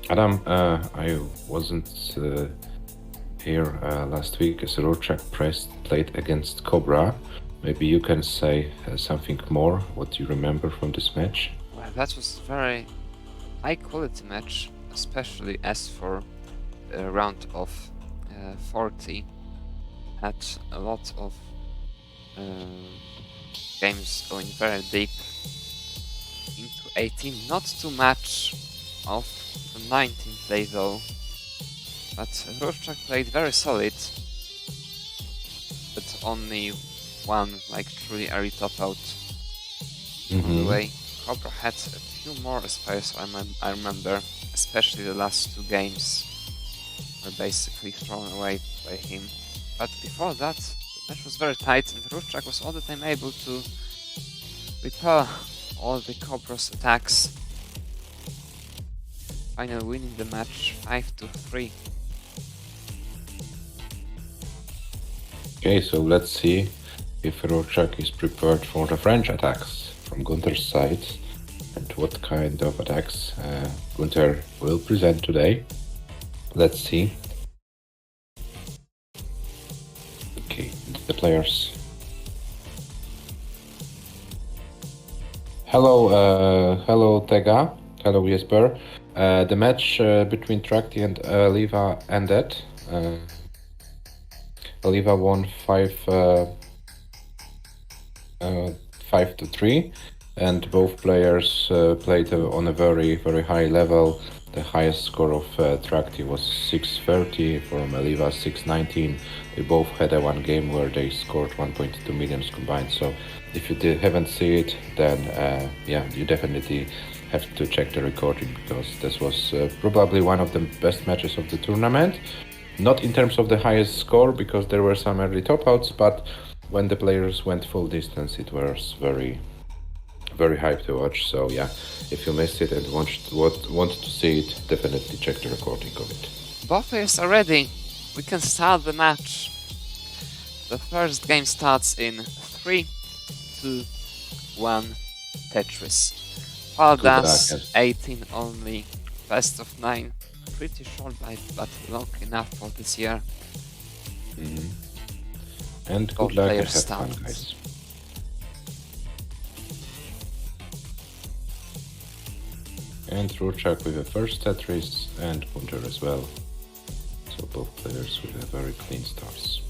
Adam, I wasn't here last week as RURCZAK played against Cobra. Maybe you can say something more, what you remember from this match? Well, that was a very high quality match, especially as for a round of 40. Had a lot of games going very deep into 18. Not too much of the 19th day though, but RURCZAK played very solid, but only one like truly early top out on the way. Cobra had a few more spares, I remember, especially the last 2 games were basically thrown away by him. But before that, the match was very tight and RURCZAK was all the time able to repel all the Cobra's attacks, finally winning the match 5-3. Okay, so let's see if RURCZAK is prepared for the French attacks from Gunter's side and what kind of attacks Gunter will present today. Let's see. Okay, the players. Hello Tega. Hello Jesper. The match between TRACTIE and ELIWA ended. ELIWA won 5-3, and both players played on a very high level. The highest score of TRACTIE was 630, from ELIWA 619. They both had a one game where they scored 1.2 million combined. So if you haven't seen it, then yeah, you definitely have to check the recording, because this was probably one of the best matches of the tournament. Not in terms of the highest score, because there were some early top-outs, but when the players went full distance, it was very hype to watch. So yeah, if you missed it and want to see it, definitely check the recording of it. Both players are ready. We can start the match. The first game starts in 3, 2, 1, Tetris. Paldas, 18 only, best of 9. Pretty short but long enough for this year. And Both good luck and have players fun, start. guys. And RURCZAK with the first Tetris, and GUNTER as well. So both players with a very clean starts.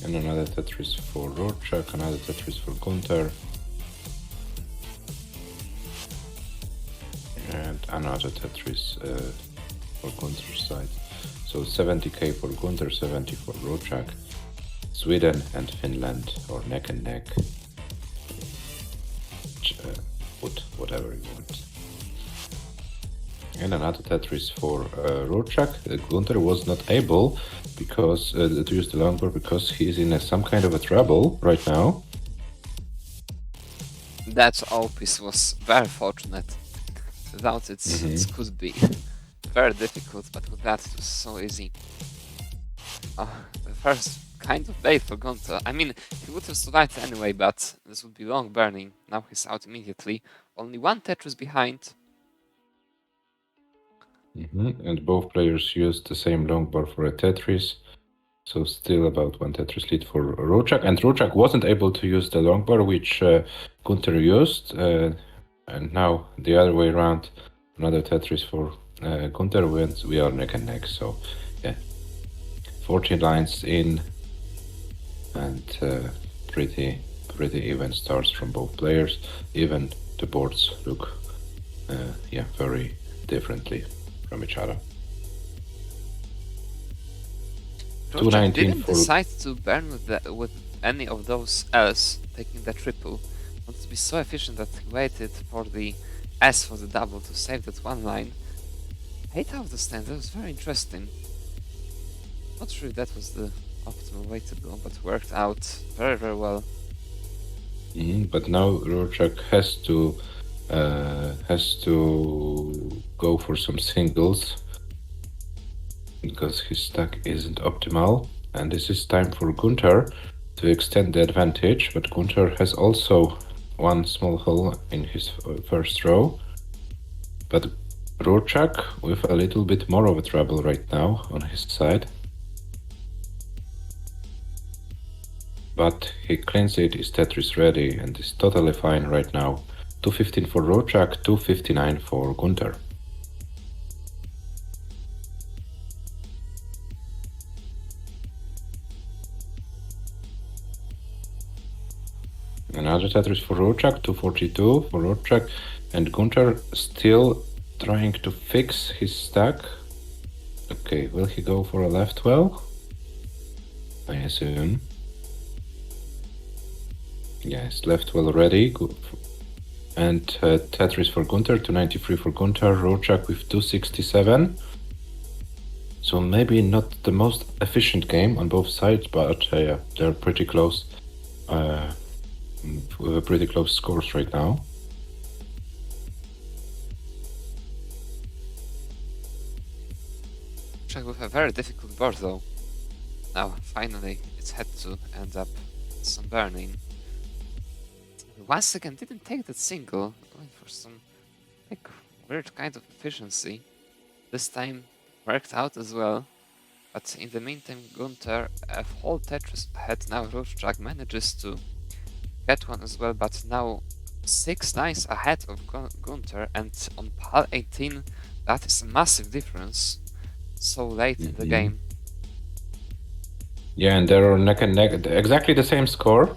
And another Tetris for RURCZAK, another Tetris for GUNTER. And another Tetris for Gunter's side. So 70k for GUNTER, 70 for RURCZAK. Sweden and Finland, or neck and neck. Put whatever you want. And another Tetris for RURCZAK. GUNTER was not able because to use the longboard, because he's in some kind of a trouble right now. That opus was very fortunate. Without it, it could be very difficult, but with that it was so easy. The first kind of bait for GUNTER. I mean, he would have survived anyway, but this would be long burning. Now he's out immediately. Only one Tetris behind. And both players used the same longboard for a Tetris. So still about one Tetris lead for RURCZAK. And RURCZAK wasn't able to use the longboard, which GUNTER used. And now the other way around, another Tetris for GUNTER wins. We are neck and neck. So yeah, 14 lines in, and pretty even starts from both players. Even the boards look yeah, very differently from each other. RURCZAK didn't decide to burn with any of those L's, taking the triple. Wanted to be so efficient that he waited for the S for the double to save that one line. 8 out of the stand, that was very interesting. Not sure if that was the optimal way to go, but worked out very well. But now RURCZAK has to go for some singles, because his stack isn't optimal, and this is time for GUNTER to extend the advantage, but GUNTER has also one small hole in his first row. But RURCZAK with a little bit more of a trouble right now on his side. But he cleans it, is Tetris ready, and is totally fine right now. 215 for RURCZAK, 259 for GUNTER. Another Tetris for RURCZAK, 242 for RURCZAK, and GUNTER still trying to fix his stack. Okay, will he go for a left well? I assume. Yes, left well ready. Good. And Tetris for Gunter, 293 for Gunter, RURCZAK with 267. So maybe not the most efficient game on both sides, but yeah, they're pretty close. With pretty close scores right now. RURCZAK with a very difficult board though. Now, finally, it had to end up some burning. Once again, didn't take that single, going for some like weird kind of efficiency. This time worked out as well, but in the meantime, Gunter, a whole Tetris ahead. Now RURCZAK manages to get one as well, but now 6 lines ahead of Gunter, and on pal 18, that is a massive difference so late in the game. Yeah, and they're neck and neck, exactly the same score.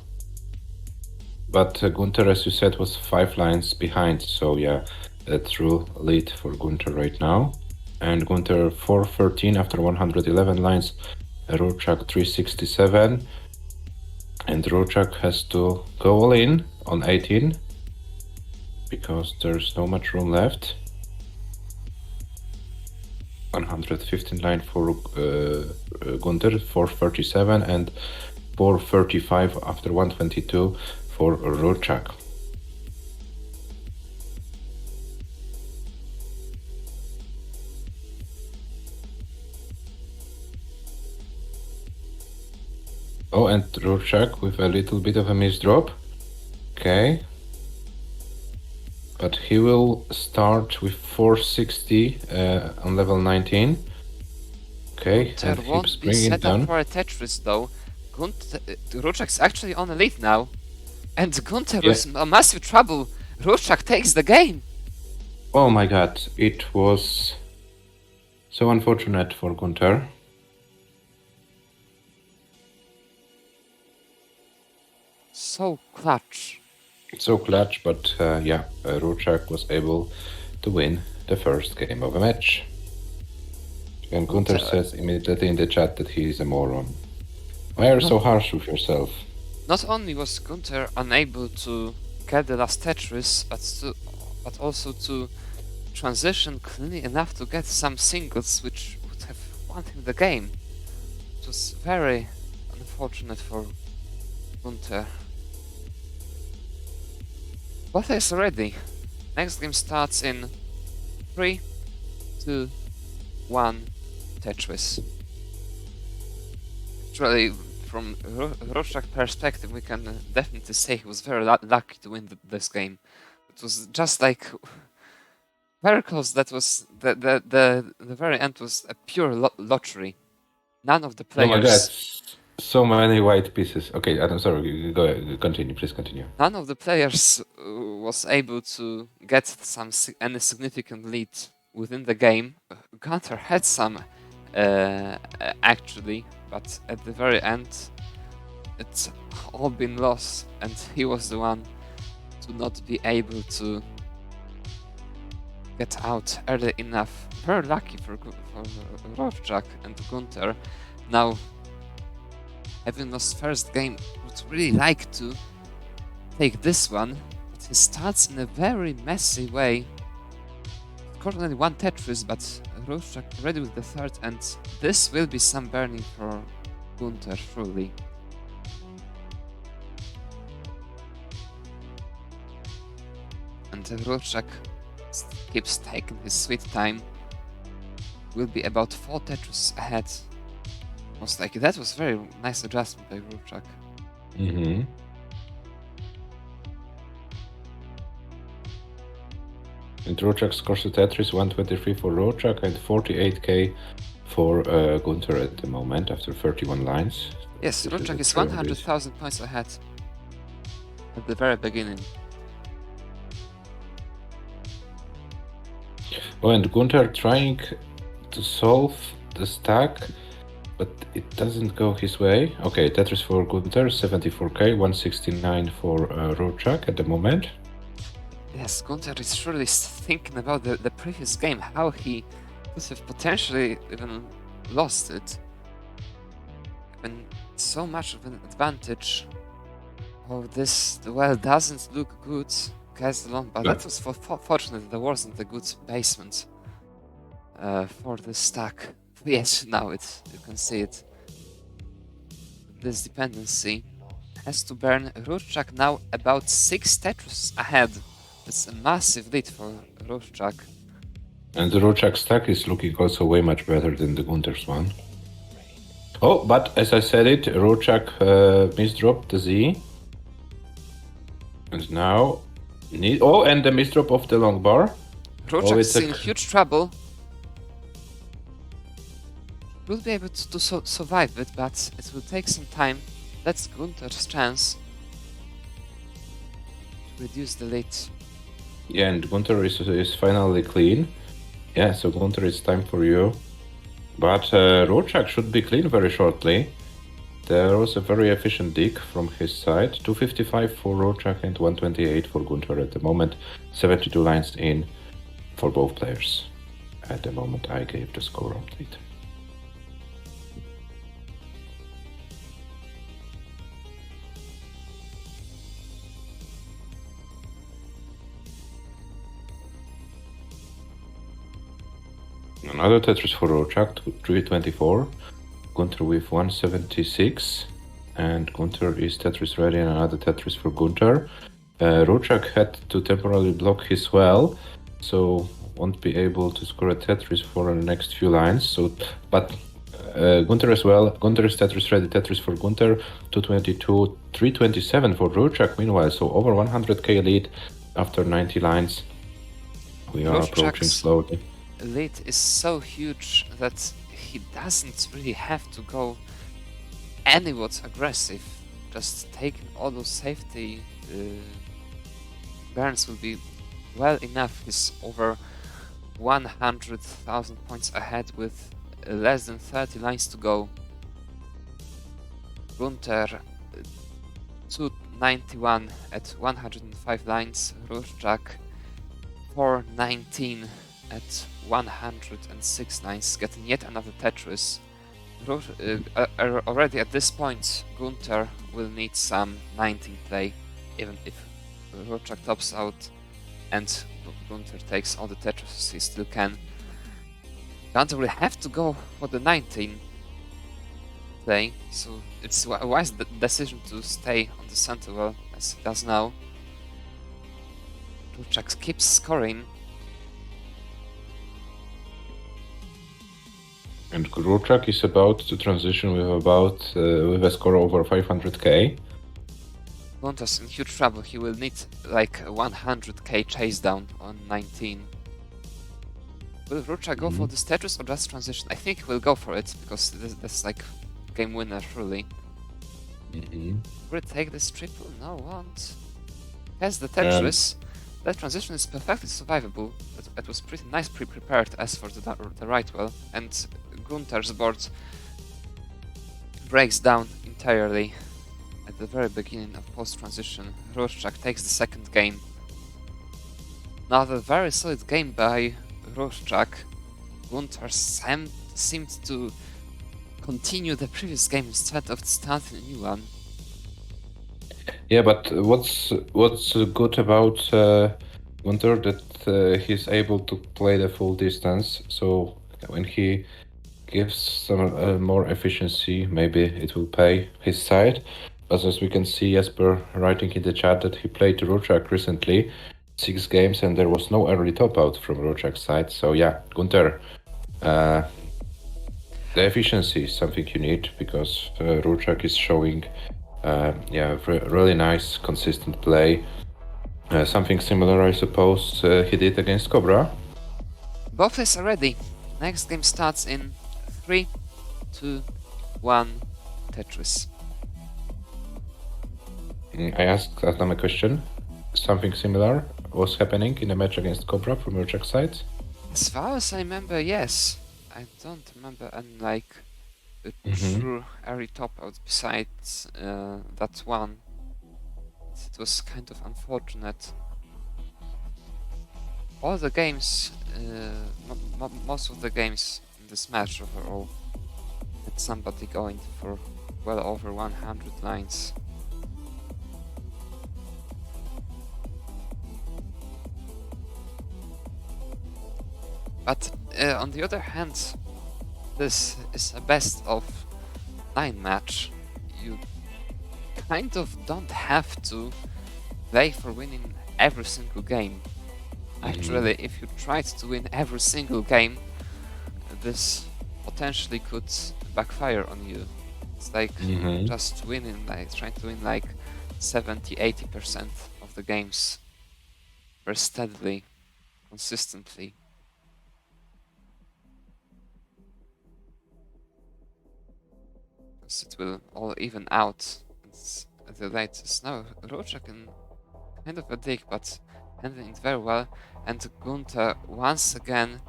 But Gunter, as you said, was 5 lines behind, so yeah, a true lead for Gunter right now. And Gunter 413 after 111 lines, RURCZAK 367. And RURCZAK has to go all in on 18, because there's no much room left. 115 line for Gunter, 437, and 435 after 122 for RURCZAK. Oh, and RURCZAK with a little bit of a misdrop. Okay. But he will start with 460 on level 19. Okay, Gunter and won't keeps be bringing it set up down. for a Tetris though. RURCZAK's actually on the lead now. And Gunter Yeah. is in massive trouble. RURCZAK takes the game. Oh my god, it was so unfortunate for Gunter. So clutch. So clutch, but yeah, RURCZAK was able to win the first game of a match. And Gunter says immediately in the chat that he is a moron. Why are you so harsh with yourself? Not only was Gunter unable to get the last Tetris, but also to transition cleanly enough to get some singles which would have won him the game. It was very unfortunate for Gunter. Both is ready. Next game starts in 3, 2, 1, Tetris. Actually, from RURCZAK perspective, we can definitely say he was very lucky to win this game. It was just like very close. That was the very end was a pure lottery. None of the players. Oh my god, so many white pieces. Okay, I'm sorry. Go ahead, continue. Please continue. None of the players was able to get any significant lead within the game. Gunter had some actually, but at the very end, it's all been lost, and he was the one to not be able to get out early enough. Very lucky for RURCZAK and Gunter. Now, having lost first game, would really like to take this one, but he starts in a very messy way. Scored only 1 Tetris, but RURCZAK ready with the third, and this will be some burning for Gunter, surely. And RURCZAK keeps taking his sweet time. Will be about 4 Tetris ahead. Most likely. That was very nice adjustment by RURCZAK. Mm-hmm. And RURCZAK scores the Tetris, 123 for RURCZAK and 48k for Gunter at the moment after 31 lines. Yes, RURCZAK is 100,000 points ahead at the very beginning. Oh, and Gunter trying to solve the stack, but it doesn't go his way. Okay, Tetris for Gunter, 74k, 169 for RURCZAK at the moment. Yes, Gunter is surely thinking about the previous game, how he could have potentially even lost it. When so much of an advantage. Oh, this duel doesn't look good, guys alone, but that was fortunate there wasn't a good basement for this stack. Yes, now you can see it. This dependency has to burn RURCZAK now about 6 Tetris ahead. It's a massive lead for RURCZAK. And the RURCZAK stack is looking also way much better than the Gunter's one. Oh, but as I said it, RURCZAK misdropped the Z. And now... and the misdrop of the long bar. RURCZAK's in huge trouble. Will be able to survive it, but it will take some time. That's Gunter's chance to reduce the lead. Yeah, and Gunter is finally clean. Yeah, so Gunter, it's time for you. But RURCZAK should be clean very shortly. There was a very efficient dig from his side. 255 for RURCZAK and 128 for Gunter at the moment. 72 lines in for both players. At the moment I gave the score update. Another Tetris for RURCZAK, 324. Gunter with 176. And Gunter is Tetris ready, and another Tetris for Gunter. RURCZAK had to temporarily block his well, so won't be able to score a Tetris for the next few lines. But Gunter as well. Gunter is Tetris ready. Tetris for Gunter. 222, 327 for RURCZAK. Meanwhile, so over 100k lead after 90 lines. We are approaching slowly. Lead is so huge that he doesn't really have to go anywhat aggressive. Just taking all those safety burns will be well enough. He's over 100,000 points ahead with less than 30 lines to go. Gunter 291 at 105 lines. RURCZAK 419 at 106 lines, getting yet another Tetris. Already at this point, Gunter will need some 19 play, even if RURCZAK tops out and Gunter takes all the Tetris he still can. Gunter will have to go for the 19 play, so it's a wise decision to stay on the center well, as he does now. RURCZAK keeps scoring. And RURCZAK is about to transition with a score over 500k. Gunter's in huge trouble. He will need like a 100k chase down on 19. Will RURCZAK go for this Tetris or just transition? I think he'll go for it because that's like game winner surely. Will it take this triple? No, won't. Has the Tetris. That transition is perfectly survivable. It was pretty nice prepared as for the right well, and Gunter's board breaks down entirely at the very beginning of post-transition. RURCZAK takes the second game. Another very solid game by RURCZAK. Gunter seemed to continue the previous game instead of starting a new one. Yeah, but what's good about Gunter that he's able to play the full distance. So when he gives some more efficiency, maybe it will pay his side. But as we can see, Jesper writing in the chat that he played RURCZAK recently, 6 games, and there was no early top out from RURCZAK's side. So yeah, Gunter, the efficiency is something you need because RURCZAK is showing really nice, consistent play. Something similar, I suppose, he did against Cobra. Both players are ready. Next game starts in 3, 2, 1, Tetris. I asked Adam a question. Something similar was happening in a match against Cobra from RURCZAK's side? As far as I remember, yes. I don't remember any like true early top out besides that one. It was kind of unfortunate. all the games, most of the games in this match overall, had somebody going for well over 100 lines. But on the other hand, this is a best of 9 match. You kind of don't have to play for winning every single game. Actually, if you tried to win every single game, this potentially could backfire on you. It's like just winning, like trying to win like 70-80% of the games very steadily, consistently. Because it will all even out at the latest. Now, RURCZAK in kind of a dick, but handling it very well. And Gunter once again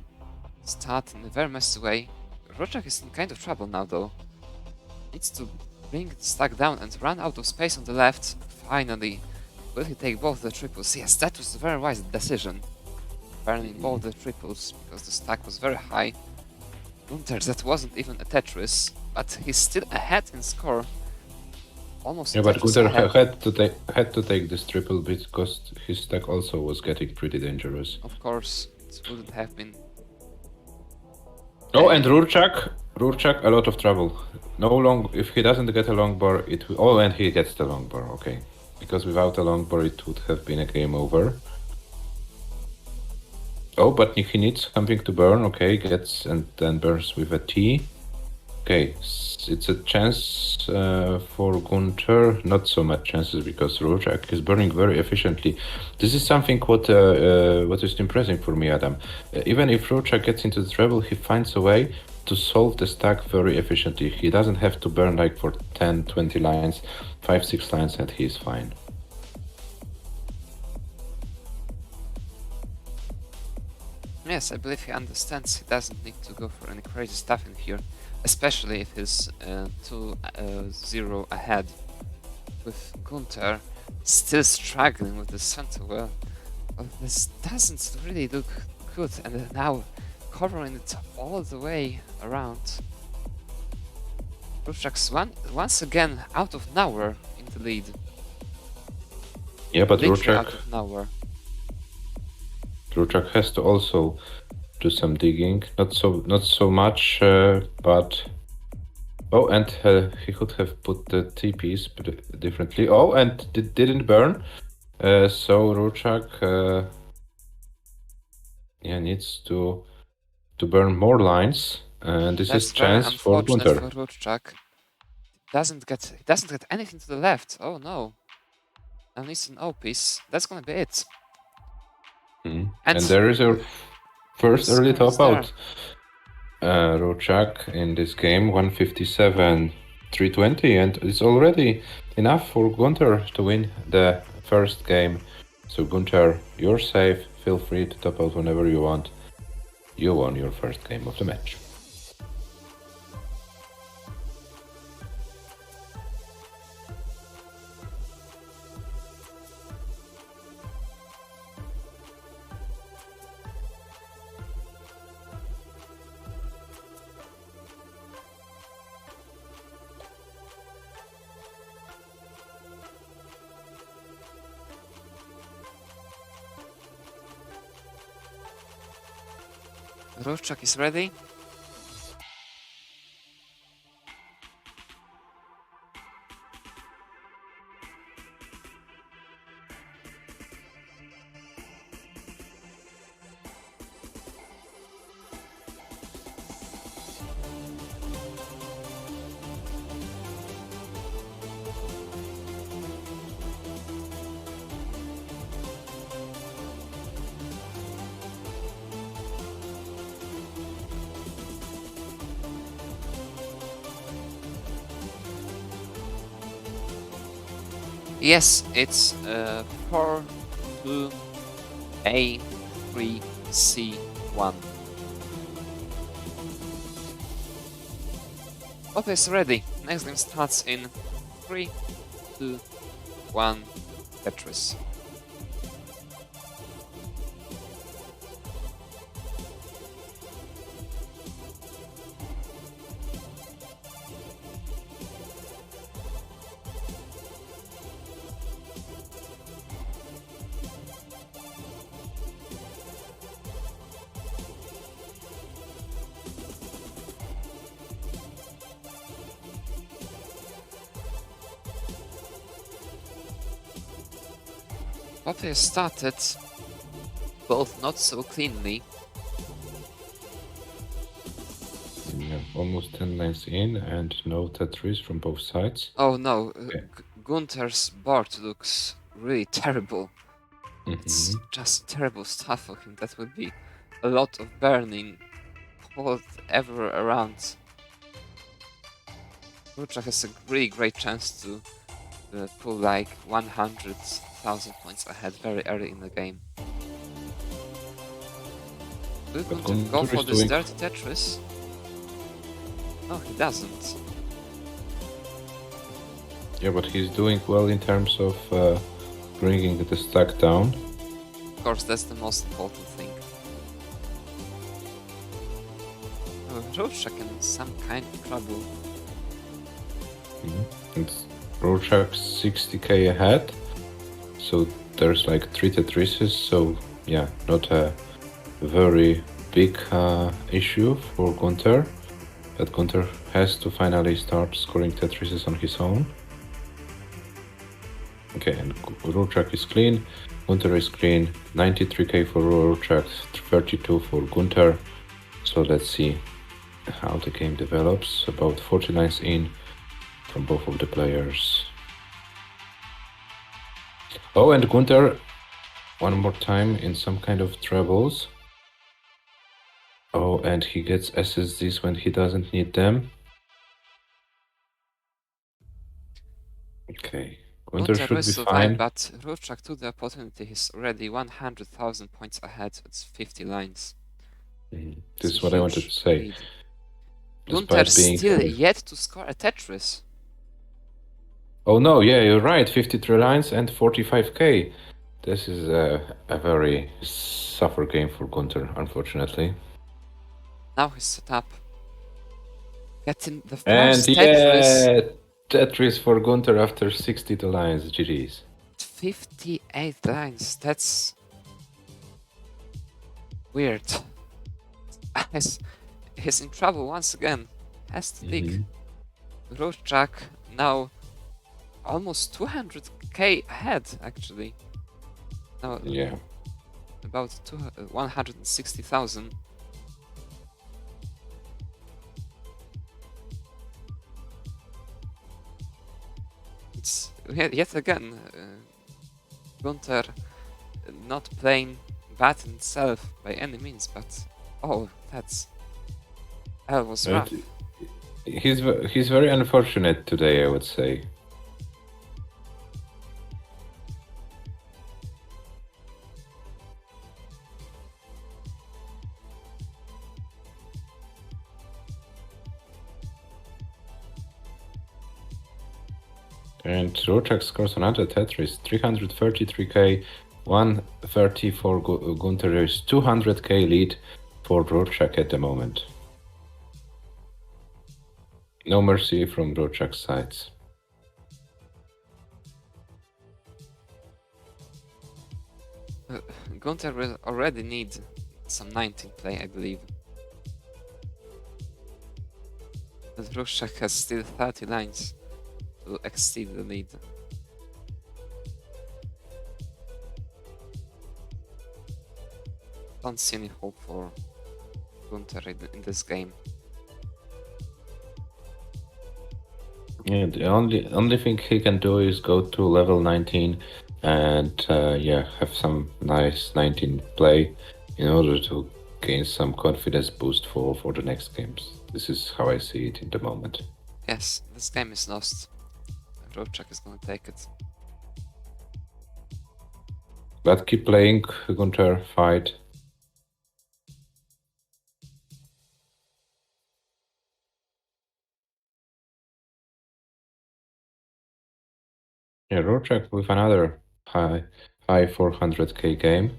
start in a very messy way. RURCZAK is in kind of trouble now though. Needs to bring the stack down and run out of space on the left. Finally, will he take both the triples? Yes, that was a very wise decision. Burning both the triples because the stack was very high. Gunter, that wasn't even a Tetris, but he's still ahead in score. Almost Yeah, but Tetris Gunter ahead. had to take this triple because his stack also was getting pretty dangerous. Of course, it wouldn't have been. Oh, and RURCZAK, a lot of trouble. If he doesn't get a long bar, and he gets the long bar, okay. Because without a long bar, it would have been a game over. Oh, but he needs something to burn, okay, gets and then burns with a T. Okay, it's a chance for Gunter, not so much chances because RURCZAK is burning very efficiently. This is something what is impressive for me, Adam. Even if RURCZAK gets into the treble, he finds a way to solve the stack very efficiently. He doesn't have to burn like for 10, 20 lines, 5, 6 lines, and he's fine. Yes, I believe he understands he doesn't need to go for any crazy stuff in here, especially if he's 2-0 ahead. With Gunter still struggling with the center well, this doesn't really look good, and now covering it all the way around. RURCZAK's once again out of nowhere in the lead. Yeah, but Literally out of nowhere. RURCZAK has to also do some digging, not so much, but oh, and he could have put the TPs differently. Oh, and it didn't burn, so RURCZAK needs to burn more lines, and this is chance for Gunter. That's very unfortunate for RURCZAK. He doesn't get anything to the left. Oh no! Now needs an O piece. That's gonna be it. And there is our first early top out. RURCZAK in this game, 157, 320, and it's already enough for Gunter to win the first game. So Gunter, you're safe. Feel free to top out whenever you want. You won your first game of the match. RURCZAK is ready. Yes, it's 4, 2, A, 3, C, 1. Okay, it's ready. Next game starts in 3, 2, 1, Tetris. Both players started both not so cleanly. Yeah, almost 10 lines in and no Tetris from both sides. Oh no, Okay. Gunter's board looks really terrible. It's Mhm. just terrible stuff for him. That would be a lot of burning whatever around. RURCZAK has a really great chance to pull like 100,000 points ahead very early in the game. Will But Gunter go Gunter for is this doing... dirty Tetris? No, he doesn't. Yeah, but he's doing well in terms of bringing the stack down. Of course, that's the most important thing. Oh, RURCZAK in some kind of trouble. And RURCZAK's 60k ahead. So there's like 3 Tetrises, so yeah, not a very big issue for Gunter. But Gunter has to finally start scoring Tetrises on his own. Okay, and RURCZAK is clean, Gunter is clean, 93k for RURCZAK, 32 for Gunter. So let's see how the game develops. About 40 lines in from both of the players. Oh, and Gunter one more time in some kind of troubles. Oh, and he gets SSDs when he doesn't need them. Okay, Gunter Gunter will should be survive, fine. but RURCZAK took the opportunity. He's already 100,000 points ahead. It's 50 lines. This It's is a what I wanted huge to say. lead. Gunter Despite being... still yet to score a Tetris. Oh no, yeah, you're right, 53 lines and 45k. This is a very suffer game for Gunter, unfortunately. Now he's set up. Getting the And first Tetris. yeah, Tetris for Gunter after 62 lines, GG's. 58 lines. That's weird. He's in trouble once again. Has to dig. RURCZAK now almost 200k ahead, actually. Now Yeah. about 160,000. It's yet again Gunter not playing bad in itself by any means, but oh, that was rough. He's very unfortunate today, I would say. And RURCZAK scores another Tetris, 333k, 130 for Gunter. There's 200k lead for RURCZAK at the moment. No mercy from RURCZAK's sides. Gunter will already need some 19 play, I believe. But RURCZAK has still 30 lines to exceed the lead. Don't see any hope for Gunter in this game. Yeah, the only thing he can do is go to level 19 and yeah, have some nice 19 play in order to gain some confidence boost for the next games. This is how I see it in the moment. Yes, this game is lost. RURCZAK is gonna take it. But keep playing, Gunter, fight. Yeah, RURCZAK with another high 400k game.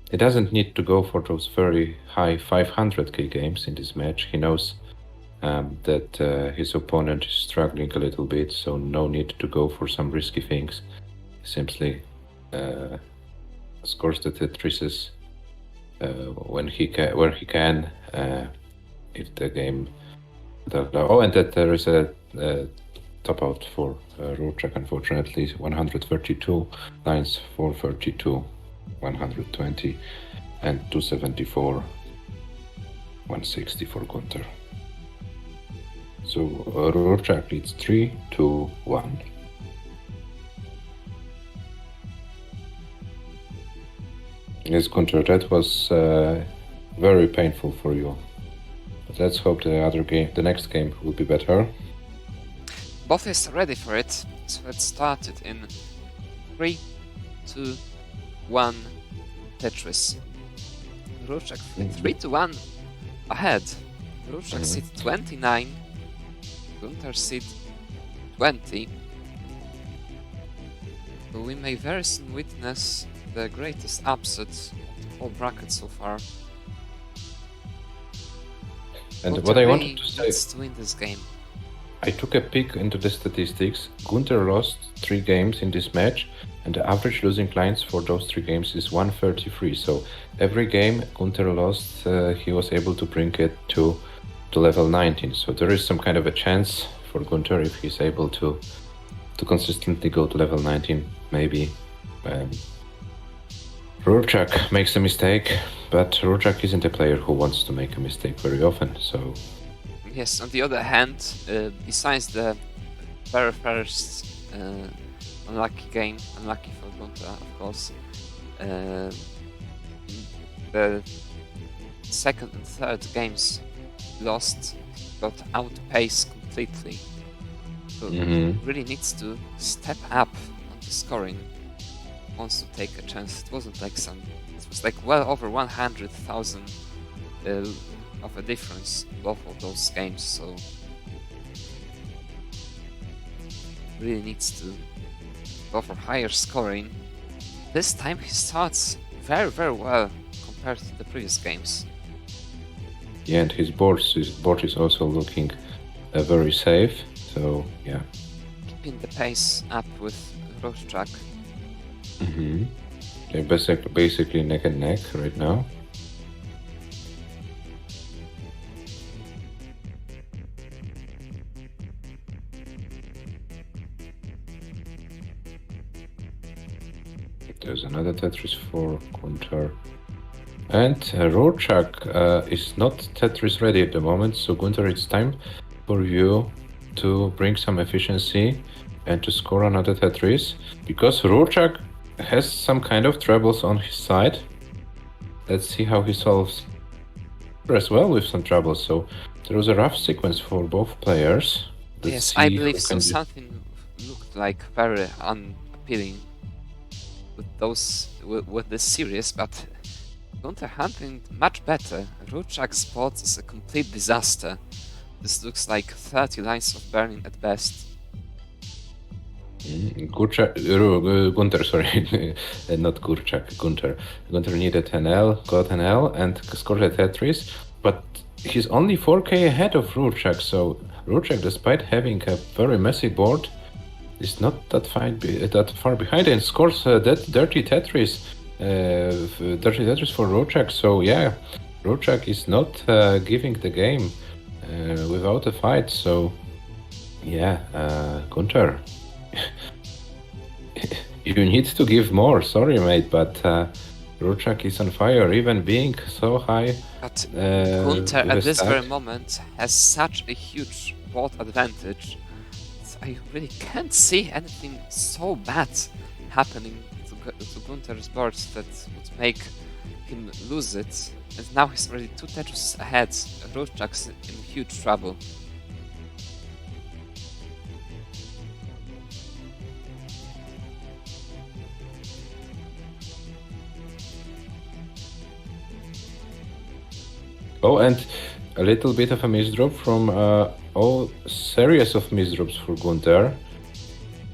He doesn't need to go for those very high 500k games in this match. He knows that his opponent is struggling a little bit, so no need to go for some risky things. He simply scores the Tetrises where he can, if the game. Oh, and that there is a top out for RURCZAK, unfortunately. 132 lines, 432, 120, and 274, 160 for GUNTER. So RURCZAK leads 3-1. Yes, GUNTER, that was very painful for you. But let's hope the next game will be better. Both is ready for it, so let's start it in 3, 2, 1, Tetris. RURCZAK 3-1 ahead. RURCZAK seat 29, GUNTER seat 20. So we may very soon witness the greatest upset of the whole bracket so far. And GUNTER what I really wanted to say, needs to win this game. I took a peek into the statistics. GUNTER lost 3 games in this match, and the average losing lines for those 3 games is 133. So every game GUNTER lost, he was able to bring it to level 19. So there is some kind of a chance for GUNTER if he's able to consistently go to level 19. Maybe RURCZAK makes a mistake, but RURCZAK isn't a player who wants to make a mistake very often. So Yes, on the other hand, besides the very first unlucky game, unlucky for GUNTER, of course, the second and third games lost, got outpaced completely. So really needs to step up on the scoring. Wants to take a chance. It wasn't like it was like well over 100,000 of a difference both of those games, so really needs to go for higher scoring. This time he starts very well compared to the previous games. yeah, and his board is also looking very safe. So yeah, Keeping the pace up with RURCZAK. They're basically neck and neck right now. There's another Tetris for GUNTER. And RURCZAK is not Tetris ready at the moment, so GUNTER, it's time for you to bring some efficiency and to score another Tetris, because RURCZAK has some kind of troubles on his side. Let's see how he solves as well with some troubles. So there was a rough sequence for both players. Yes, I believe so. Something looked like very unappealing with this series, but GUNTER handling much better. RURCZAK's spot is a complete disaster. This looks like 30 lines of burning at best. GUNTER, sorry, not GURCZAK, GUNTER. GUNTER needed an L, got an L, and scored a Tetris, but he's only 4k ahead of RURCZAK, so RURCZAK, despite having a very messy board, is not that far behind and scores that dirty Tetris for RURCZAK. So yeah, RURCZAK is not giving the game without a fight. So yeah, GUNTER, you need to give more. Sorry, mate, but RURCZAK is on fire, even being so high. But GUNTER at this very moment has such a huge board advantage. I really can't see anything so bad happening to GUNTER's board that would make him lose it. And now he's already 2 Tetris ahead. RURCZAK's in huge trouble. Oh, and a little bit of a misdrop from all series of misdrops for GUNTER.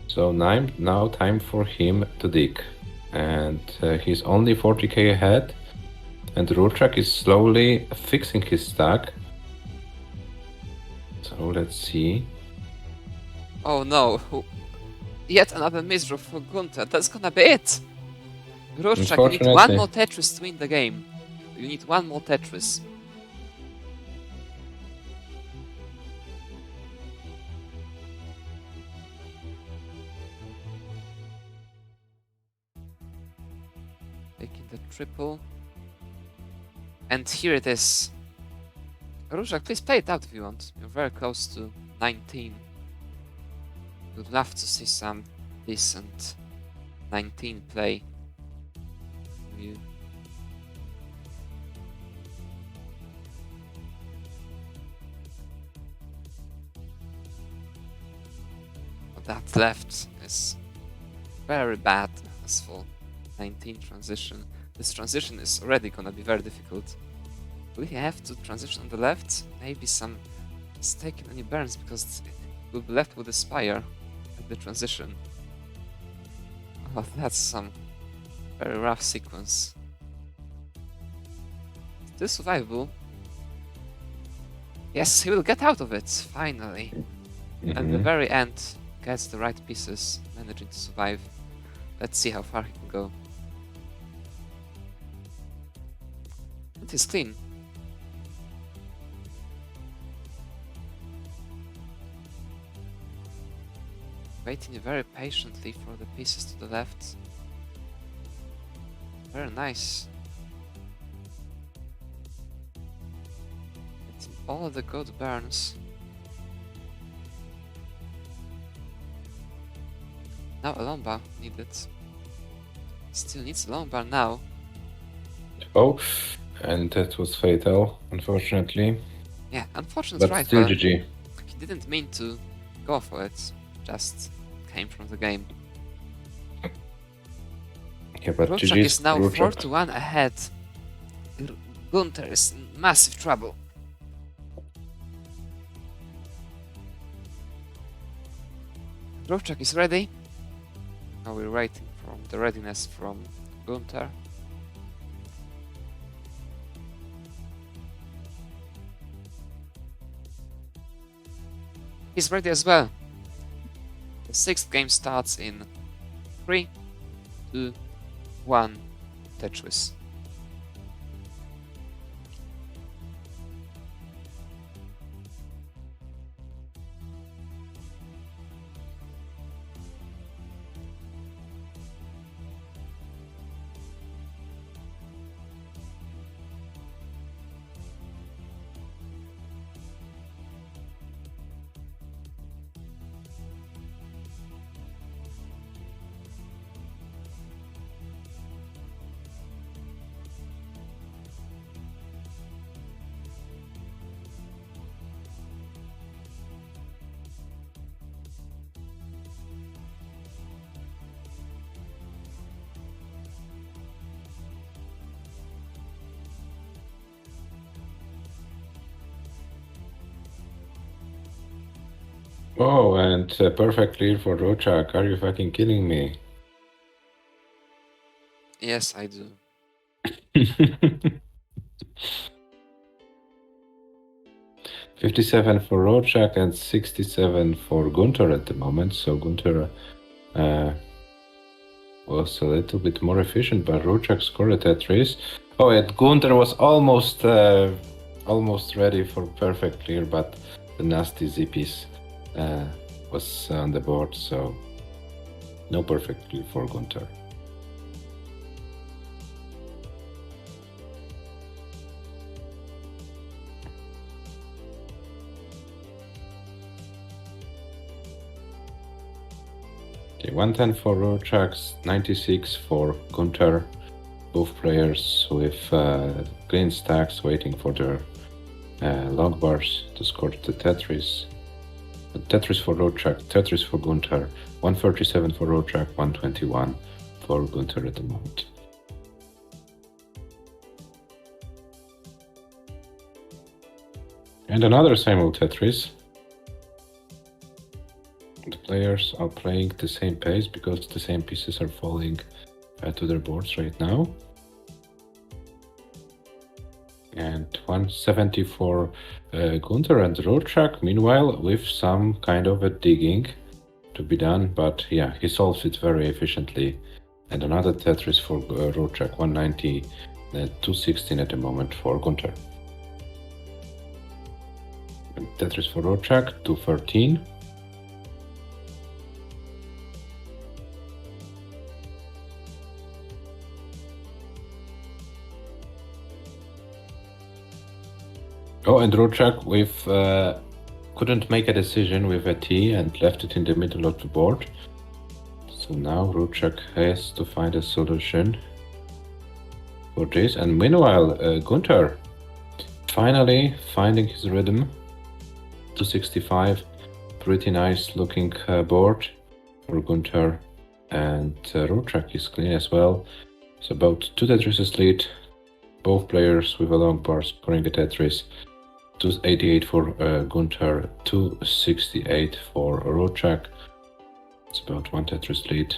So now time for him to dig. And he's only 40k ahead. And RURCZAK is slowly fixing his stack. So let's see. Oh no! Yet another misdrop for GUNTER. That's gonna be it! RURCZAK, you need one more Tetris to win the game. You need one more Tetris. taking the triple. And here it is. RURCZAK, please play it out if you want. You're very close to 19. Would love to see some decent 19 play from you. But that left is very bad as for 19 transition. This transition is already gonna be very difficult. Do we have to transition on the left? Maybe some mistake in any burns because we'll be left with the spire at the transition. Oh, that's some very rough sequence. Still survivable. Yes, he will get out of it, finally. At the very end, gets the right pieces, managing to survive. Let's see how far he can go. And he's clean. Waiting very patiently for the pieces to the left. Very nice. Getting all the good burns. Now a longbar needed. Still needs a longbar now. Oh, and that was fatal, unfortunately. Yeah, unfortunately, But right. still Well, GG. he didn't mean to go for it. Just came from the game. Yeah, but RURCZAK GG's is now RURCZAK. 4-1 ahead. Gunter is in massive trouble. RURCZAK is ready. Now we're waiting for the readiness from Gunter. He's ready as well. The 6th game starts in 3, 2, 1, Tetris. Oh, and perfect clear for RURCZAK. Are you fucking kidding me? Yes, I do. 57 for RURCZAK and 67 for Gunter at the moment. So Gunter was a little bit more efficient, but RURCZAK scored a Tetris. Oh, and Gunter was almost ready for perfect clear, but the nasty Z piece was on the board, so no perfect clear for Gunter. Okay, 110 for RURCZAK, 96 for Gunter. Both players with green stacks waiting for their long bars to score the Tetris. Tetris for RURCZAK, Tetris for Gunter, 137 for RURCZAK, 121 for Gunter at the moment. And another same old Tetris. The players are playing the same pace because the same pieces are falling to their boards right now. And 170 for Gunter and RURCZAK, meanwhile with some kind of a digging to be done, but yeah, he solves it very efficiently. And another Tetris for RURCZAK, 190, 216 at the moment for Gunter. And Tetris for RURCZAK, 213. Oh, and RURCZAK with couldn't make a decision with a T and left it in the middle of the board. So now RURCZAK has to find a solution for this. And meanwhile, GUNTER finally finding his rhythm. 265, pretty nice looking board for GUNTER. And RURCZAK is clean as well. It's about 2 Tetrises lead. Both players with a long bar scoring a Tetris. 288 for GUNTER, 268 for RURCZAK. It's about 1 Tetris lead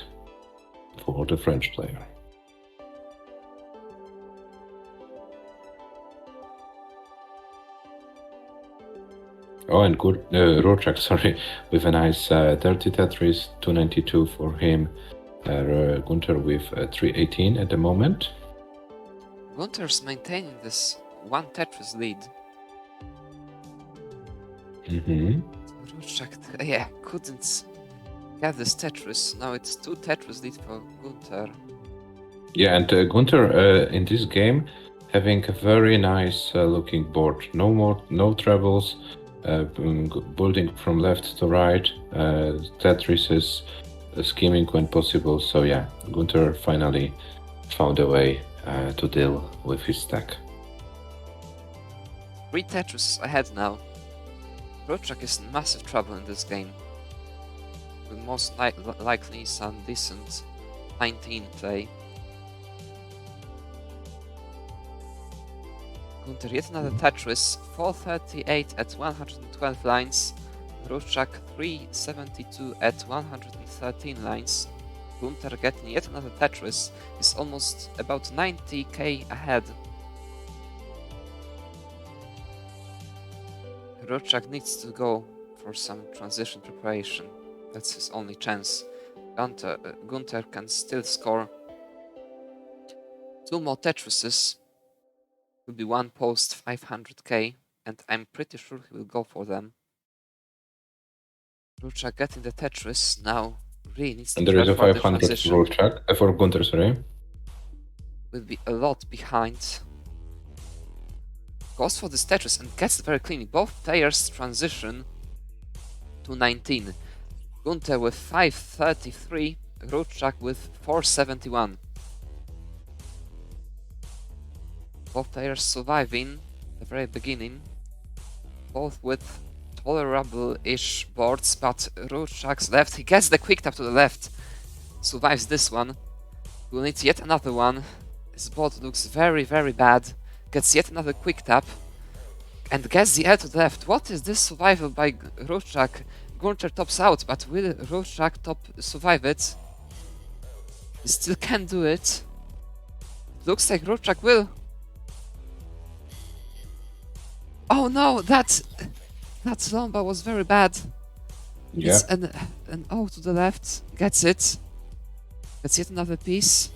for the French player. Oh, and good RURCZAK, sorry, with a nice 30 Tetris, 292 for him. GUNTER with 318 at the moment. GUNTER's maintaining this 1 Tetris lead. RURCZAK, yeah, couldn't get this Tetris. Now it's 2 Tetris lead for GUNTER. Yeah, and GUNTER in this game having a very nice looking board. No troubles, building from left to right. Tetris is scheming when possible. So yeah, GUNTER finally found a way to deal with his stack. 3 Tetris ahead now. RURCZAK is in massive trouble in this game. Will most likely some decent 19 play. GUNTER yet another Tetris, 438 at 112 lines. RURCZAK 372 at 113 lines. GUNTER getting yet another Tetris is almost about 90k ahead. RURCZAK needs to go for some transition preparation. That's his only chance. GUNTER can still score 2 more Tetrises. Will be 1 post 500k, and I'm pretty sure he will go for them. RURCZAK getting the Tetris now really needs to And there is a prepare for the 500 transition. RURCZAK for GUNTER, sorry. Will be a lot behind. Goes for this Tetris and gets it very cleanly. Both players transition to 19. GUNTER with 533, RURCZAK with 471. Both players surviving the very beginning. Both with tolerable-ish boards, but RURCZAK's left. He gets the quick tap to the left. Survives this one. Will need yet another one. His board looks very, very bad. Gets yet another quick tap. And gets the L to the left. What is this survival by RURCZAK? GUNTER tops out, but will RURCZAK survive it? He still can do it. Looks like RURCZAK will. Oh no, that Lomba was very bad. Yeah. It's an O to the left. Gets it. Gets yet another piece.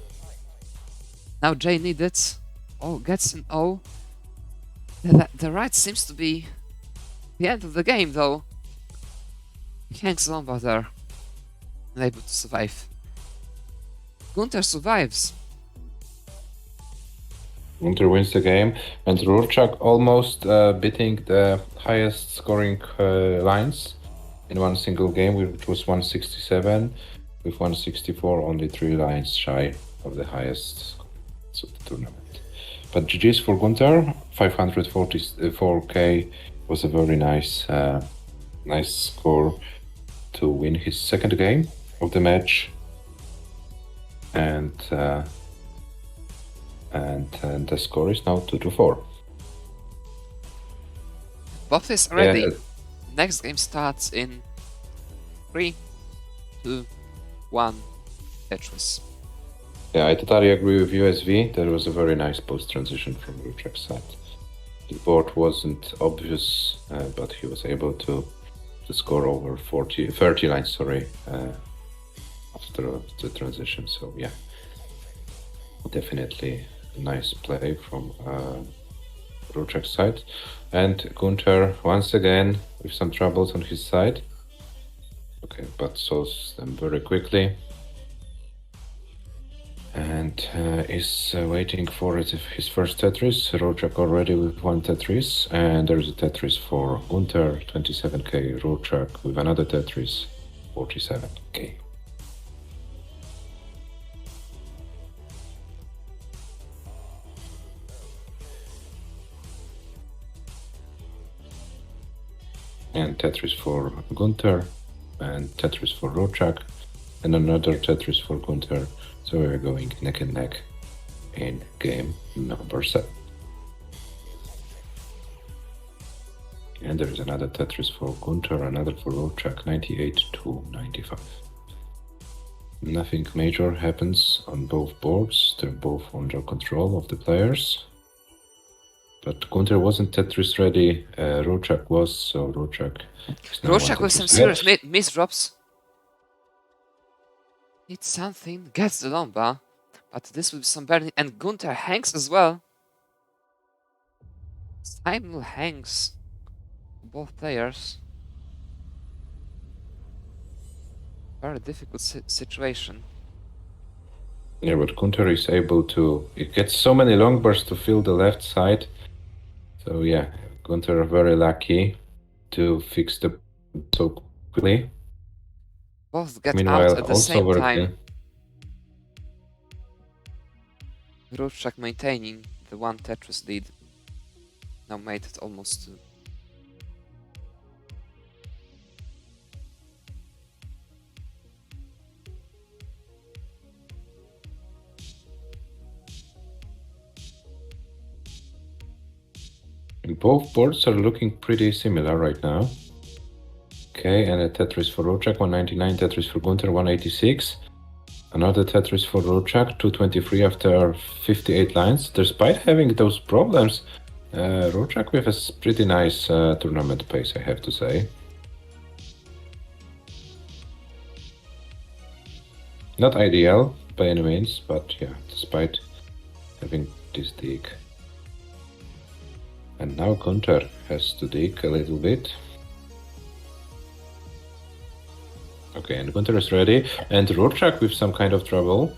Now J needs it. Oh, gets an O. The right seems to be the end of the game, though. Hanks Lomba there. Unable to survive. GUNTER survives. GUNTER wins the game, and RURCZAK almost beating the highest scoring lines in one single game, which was 167. With 164, only 3 lines shy of the highest of the tournament. But GG's for GUNTER, 544k was a very nice score to win his second game of the match. And the score is now 2-4. Both is ready. Yeah. Next game starts in 3, 2, 1. Tetris. Yeah, I totally agree with USV. That was a very nice post transition from RURCZAK's side. The board wasn't obvious, but he was able to score over 30 lines, sorry, after the transition. So yeah, definitely a nice play from RURCZAK's side. And GUNTER once again with some troubles on his side. Okay, but solves them very quickly. and is waiting for his first Tetris. RURCZAK already with one Tetris, and there's a Tetris for GUNTER, 27k. RURCZAK with another Tetris, 47k. And Tetris for GUNTER, and Tetris for RURCZAK, and another Tetris for GUNTER. So we're going neck and neck in game number 7. And there is another Tetris for GUNTER, another for RURCZAK, 98 to 95. Nothing major happens on both boards. They're both under control of the players. But GUNTER wasn't Tetris ready, RURCZAK was, so RURCZAK is now RURCZAK with some serious misdrops. Needs something, gets the Lomba, but this will be some burning, and GUNTER hangs as well. Simul hangs both players. Very difficult situation. Yeah, but GUNTER is able to... It gets so many long bursts to fill the left side. So yeah, GUNTER very lucky to fix the so quickly. Both get Meanwhile, out at the also same very time. RURCZAK maintaining the one Tetris lead. Now made it almost 2. Both boards are looking pretty similar right now. Okay, and a Tetris for RURCZAK, 199, Tetris for GUNTER, 186. Another Tetris for RURCZAK, 223 after 58 lines. Despite having those problems, RURCZAK with a pretty nice tournament pace, I have to say. Not ideal by any means, but yeah, despite having this dig. And now GUNTER has to dig a little bit. Okay, and GUNTER is ready, and RURCZAK with some kind of trouble.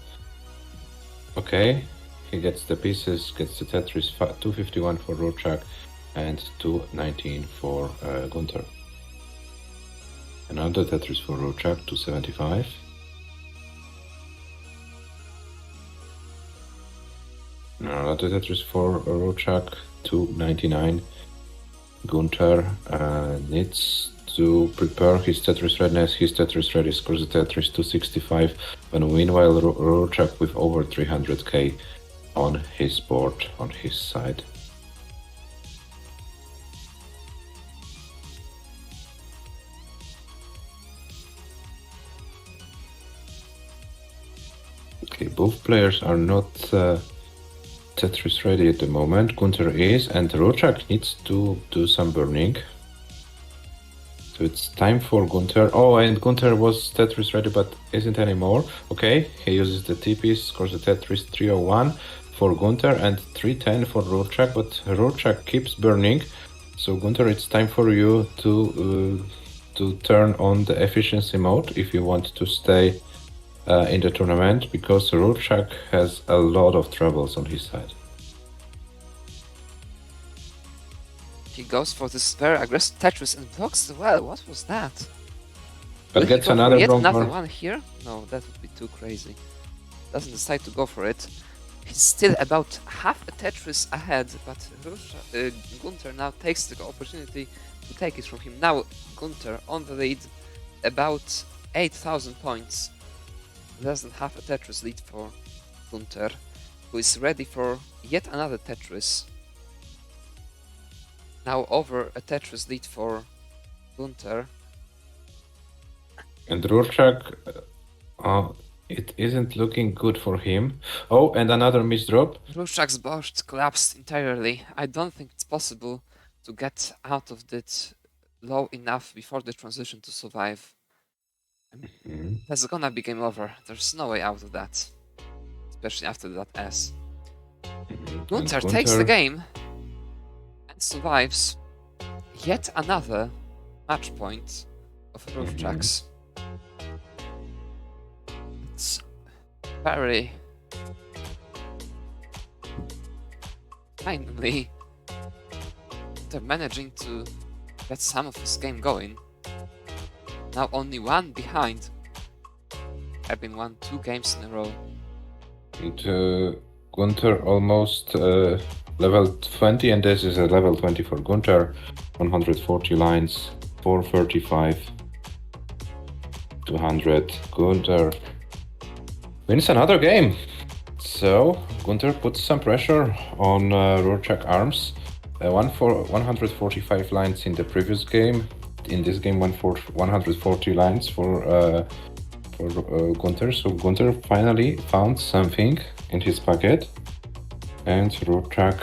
Okay, he gets the pieces, gets the Tetris, 251 for RURCZAK and 219 for GUNTER. Another Tetris for RURCZAK, 275. Another Tetris for RURCZAK, 299. GUNTER needs to prepare his Tetris readiness. His Tetris ready scores the Tetris 265, and meanwhile RURCZAK with over 300k on his board, on his side. Okay, both players are not Tetris ready at the moment. GUNTER is, and RURCZAK needs to do some burning. So it's time for GUNTER. Oh, and GUNTER was Tetris ready, but isn't anymore. Okay, he uses the T-piece, scores the Tetris 301 for GUNTER and 310 for RURCZAK, but RURCZAK keeps burning. So GUNTER, it's time for you to turn on the efficiency mode if you want to stay in the tournament, because RURCZAK has a lot of troubles on his side. He goes for this very aggressive Tetris and blocks well. What was that? But Will he gets go for another yet wrong another one. one here? No, that would be too crazy. Doesn't decide to go for it. He's still about half a Tetris ahead, but GUNTER now takes the opportunity to take it from him. Now GUNTER on the lead, about 8,000 points. Less than half a Tetris lead for GUNTER, who is ready for yet another Tetris. Now over a Tetris lead for GUNTER. And RURCZAK, it isn't looking good for him. Oh, and another misdrop. RURCZAK's board collapsed entirely. I don't think it's possible to get out of it low enough before the transition to survive. That's gonna be game over. There's no way out of that. Especially after that S. GUNTER takes the game and survives yet another match point of RURCZAK's. It's very finally, they're managing to get some of this game going. Now only one behind. Having won 2 games in a row. And Gunter almost level 20, and this is a level 20 for Gunter. 140 lines, 435, 200. Gunter wins another game. So Gunter puts some pressure on RURCZAK arms. 145 lines in the previous game. In this game, 140 lines for Gunter. So Gunter finally found something in his pocket, and RURCZAK,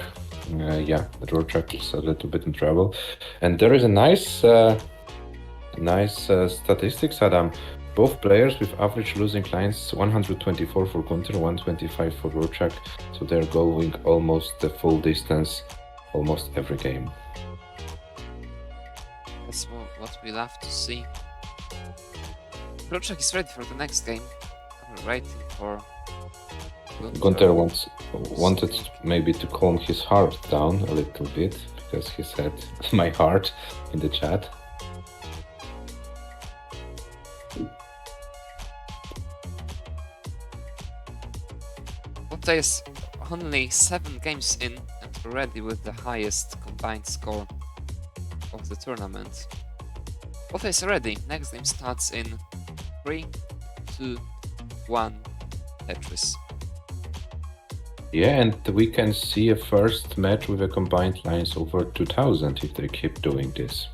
RURCZAK is a little bit in trouble. And there is a nice statistics, Adam. Both players with average losing lines, 124 for Gunter, 125 for RURCZAK. So they're going almost the full distance, almost every game. That's what we love to see. RURCZAK is ready for the next game. We're waiting for Gunter wanted maybe to calm his heart down a little bit, because he said my heart in the chat. Both is only 7 games in and already with the highest combined score of the tournament. Both is ready. Next game starts in 3, 2, 1, Tetris. Yeah, and we can see a first match with a combined lines over 2000 if they keep doing this.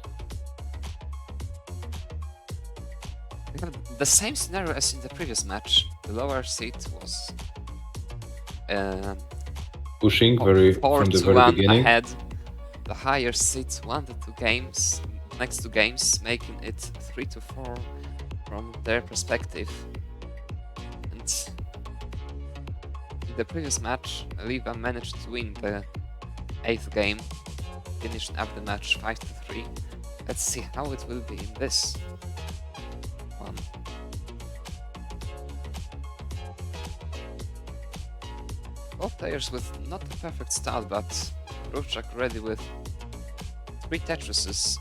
We have the same scenario as in the previous match. The lower seed was Pushing from the very beginning. ahead. The higher seeds won the next 2 games, making it 3-4 from their perspective. And in the previous match, ELIWA managed to win the 8th game, finishing up the match 5-3. Let's see how it will be in this one. Both players with not a perfect start, but RURCZAK ready with 3 Tetrises,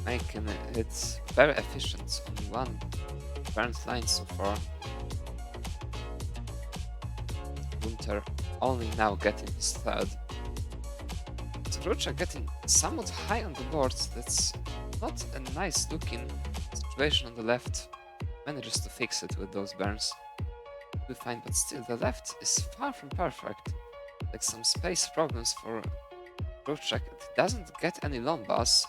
making it very efficient. Only 1 burned line so far. Gunter only now getting his 3rd. So RURCZAK getting somewhat high on the board. That's not a nice looking situation on the left. Manages to fix it with those burns. We find, but still the left is far from perfect. Like some space problems for RURCZAK. It doesn't get any long bars.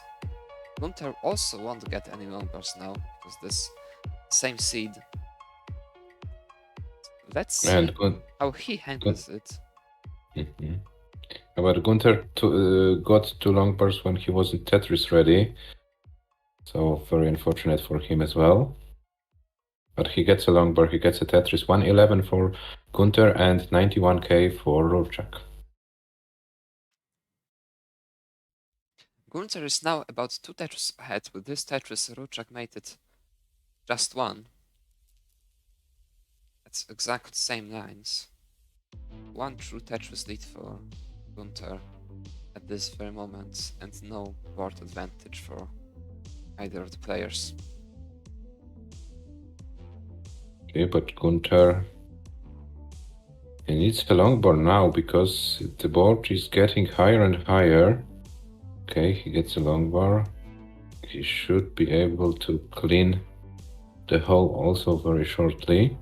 Gunter also won't get any long bars now because this same seed. Let's see how he handles it. Mm-hmm. But Gunter got 2 long bars when he wasn't Tetris ready. So very unfortunate for him as well. But he gets a long bar, he gets a Tetris. 111 for Gunter and 91k for RURCZAK. Gunter is now about 2 Tetris ahead. With this Tetris, RURCZAK made it just 1. That's exactly the same lines. 1 true Tetris lead for Gunter at this very moment, and no board advantage for either of the players. Okay, but Gunter, he needs a long bar now because the board is getting higher and higher. Okay, he gets a long bar. He should be able to clean the hole also very shortly.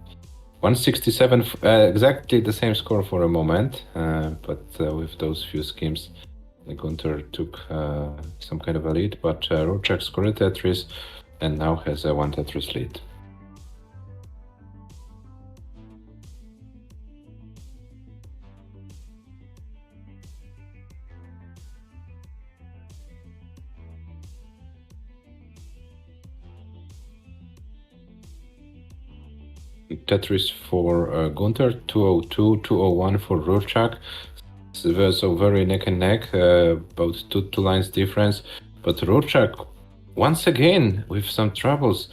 167, exactly the same score for a moment, but with those few schemes, Gunter took some kind of a lead, but RURCZAK scored a Tetris and now has a 1 Tetris lead. Tetris for Gunter, 202, 201 for RURCZAK. So very neck and neck, about two lines difference. But RURCZAK, once again, with some troubles.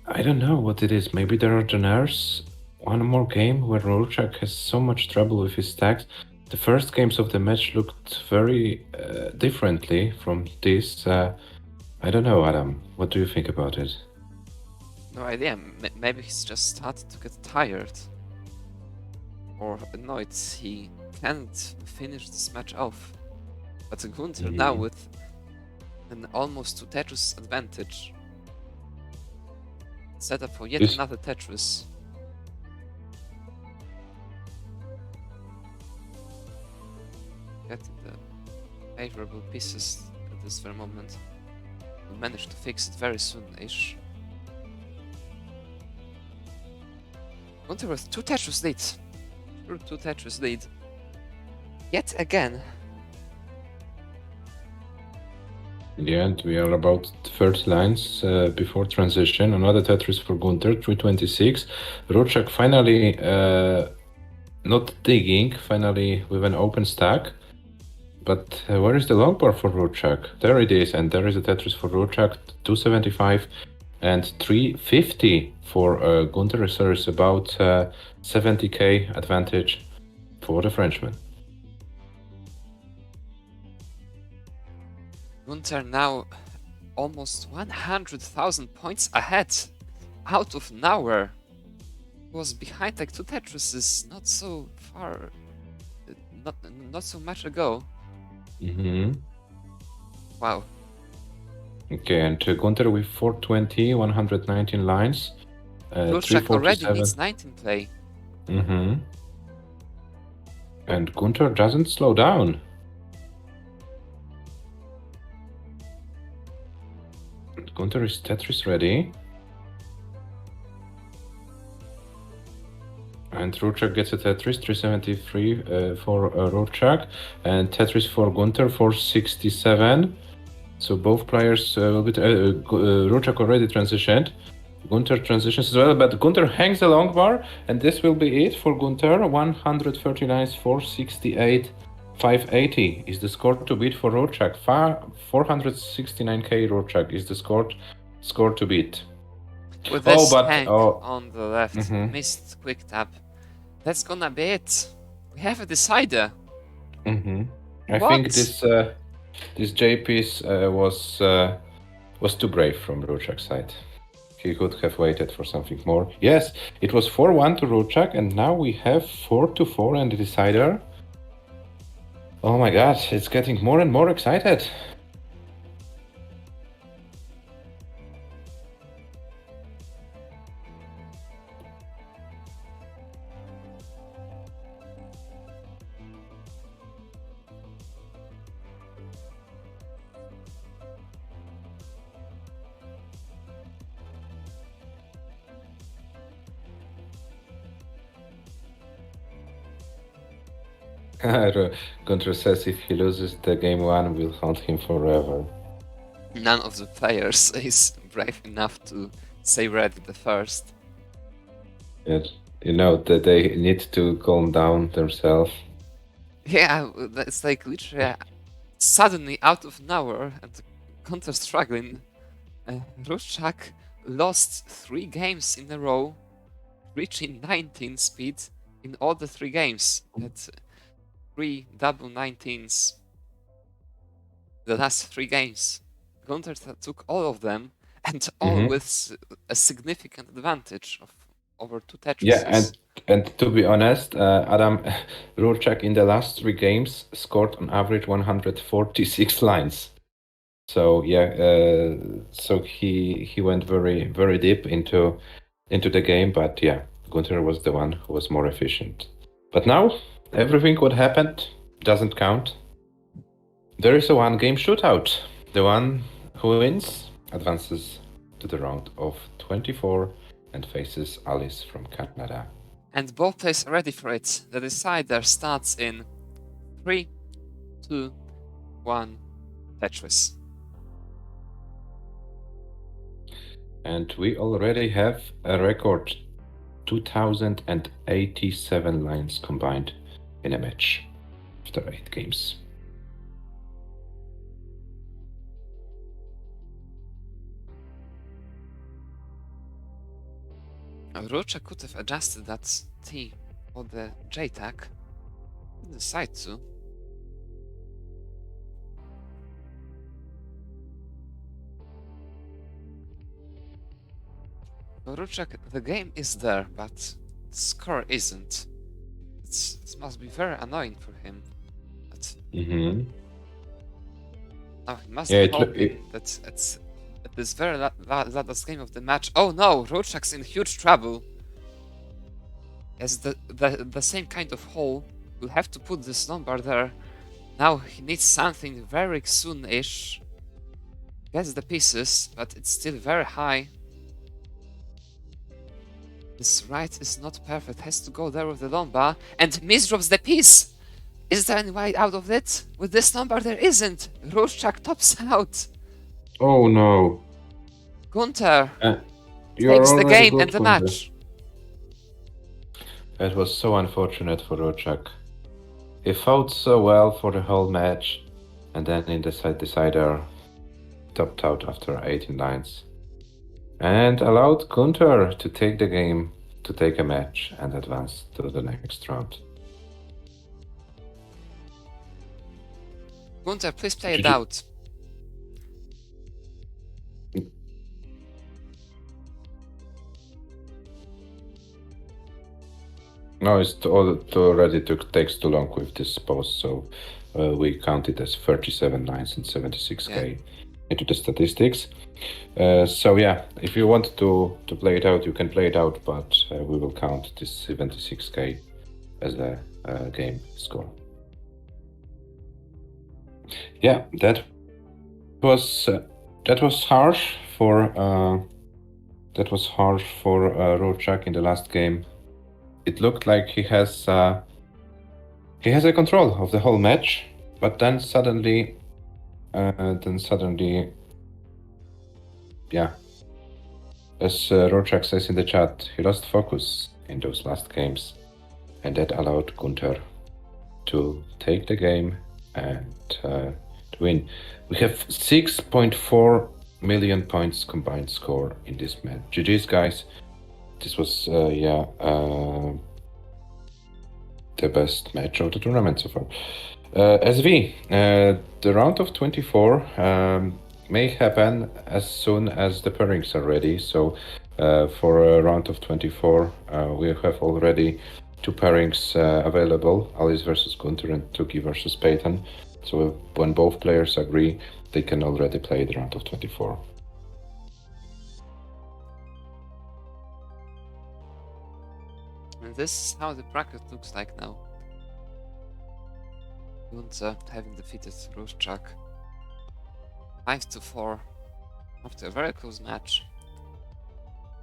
I don't know what it is. Maybe there are the nerves. One more game where RURCZAK has so much trouble with his stacks. the first games of the match looked very differently from this. I don't know, Adam. What do you think about it? No idea. Maybe he's just started to get tired or annoyed. He can't finish this match off. But Gunter now with an almost 2 Tetris advantage. Set up for yet This- another Tetris. Getting the favorable pieces at this very moment. We'll manage to fix it very soon-ish. Gunter with 2 Tetris lead. Sure, 2 Tetris lead. Yet again. In the end, we are about 30 lines before transition. Another Tetris for Gunter, 326. RURCZAK finally not digging, finally with an open stack. But where is the long bar for RURCZAK? There it is, and there is a Tetris for RURCZAK, 275 and 350 for Gunter. So it's about 70k advantage for the Frenchman. Gunter now almost 100,000 points ahead. Out of nowhere. He was behind like 2 Tetrises not so far. Not so much ago. Wow. Okay, and Gunter with 420, 119 lines. RURCZAK already 347. needs 19 play. And Gunter doesn't slow down. Gunter is Tetris ready. And RURCZAK gets a Tetris, 373 for RURCZAK. And Tetris for Gunter, 467. So both players will be... RURCZAK already transitioned. Gunter transitions as well, but Gunter hangs the long bar, and this will be it for Gunter. 139, 468, 580 is the score to beat for RURCZAK. 469k RURCZAK is the score to beat. With this tank on the left, missed quick tap. That's gonna be it. We have a decider. I think this J piece was too brave from RURCZAK's side. He could have waited for something more. Yes, it was 4-1 to RURCZAK, and now we have 4-4 and the decider. Oh my god, it's getting more and more excited. Gunter says if he loses the game 1, we'll haunt him forever. None of the players is brave enough to say ready the first. Yeah, you know that they need to calm down themselves. Yeah, it's like literally suddenly out of nowhere and Gunter struggling. RURCZAK lost 3 games in a row, reaching 19 speed in all the 3 games. At 3 double 19s. The last 3 games. Gunter took all of them, and all with a significant advantage of over 2 Tetrises. Yeah, and to be honest, Adam, RURCZAK in the last 3 games scored on average 146 lines. So yeah, so he went very deep into the game, but yeah, Gunter was the one who was more efficient. But now everything what happened doesn't count. There is a 1-game shootout. The one who wins advances to the round of 24 and faces Alice from Canada. And both players are ready for it. The decider starts in 3, 2, 1, Tetris. And we already have a record 2087 lines combined in a match after 8 games. RURCZAK could have adjusted that T for the J tag. Decide to. RURCZAK, the game is there, but the score isn't. It must be very annoying for him. But Mm-hmm. now he must Yeah, be hoping that at this very last game of the match. Oh no, RURCZAK's in huge trouble. As the same kind of hole, we'll have to put this number there. Now he needs something very soon-ish. Gets the pieces, but it's still very high. This right is not perfect, has to go there with the Lomba, and misdrops the piece! Is there any way out of it? With this number there isn't! RURCZAK tops out! Oh no. GUNTER You're takes the already game good, and the Gunther. match! That was so unfortunate for RURCZAK. He fought so well for the whole match, and then in the decider, topped out after 18 lines. And allowed Gunther to take the game, to take a match, and advance to the next round. GUNTER, please play it out. No, it already takes too long with this pause, so we count it as 37 lines and 76k into the statistics. So yeah, if you want to play it out, you can play it out, but we will count this 76k as the game score. Yeah, that was harsh for RURCZAK in the last game. It looked like he has a control of the whole match, but then suddenly, yeah, as RURCZAK says in the chat, he lost focus in those last games, and that allowed Gunther to take the game and to win. We have 6.4 million points combined score in this match. GG's, guys. This was, the best match of the tournament so far. SV, the round of 24 may happen as soon as the pairings are ready. So for a round of 24, we have already 2 pairings available, Alice versus Gunther and Tuki versus Peyton. So when both players agree, they can already play the round of 24. And this is how the bracket looks like now. Gunther having defeated RURCZAK 5-4 after a very close match.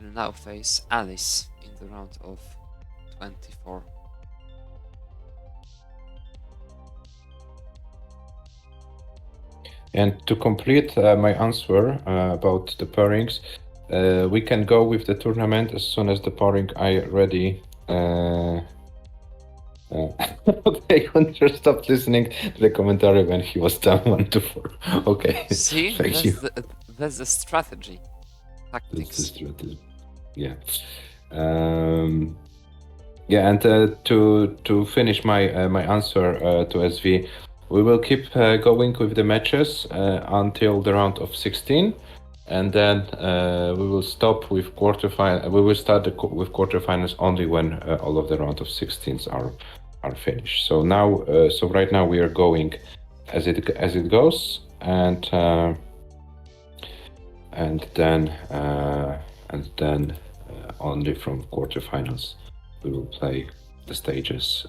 Will now face Alice in the round of 24. And to complete my answer about the pairings, we can go with the tournament as soon as the pairing are ready. Okay, Gunther stopped listening to the commentary when he was down 1-4. Okay, See, thank you. That's the strategy. That's Tactics. the strategy. Yeah. Yeah, and to finish my my answer to SV, we will keep going with the matches until the round of 16, and then we will stop with quarterfinal. We will start with quarterfinals only when all of the round of 16s are finished. So now, so right now we are going as it goes, and then only from quarterfinals we will play the stages,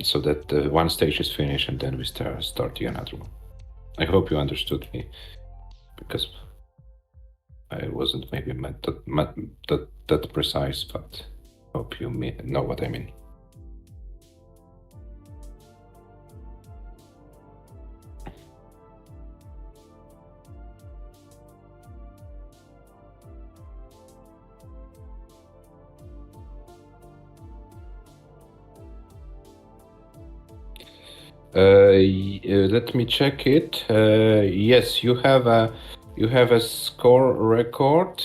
so that the one stage is finished and then we start the another one. I hope you understood me, because I wasn't maybe that precise, but hope you know what I mean. Let me check it. Yes, you have a score record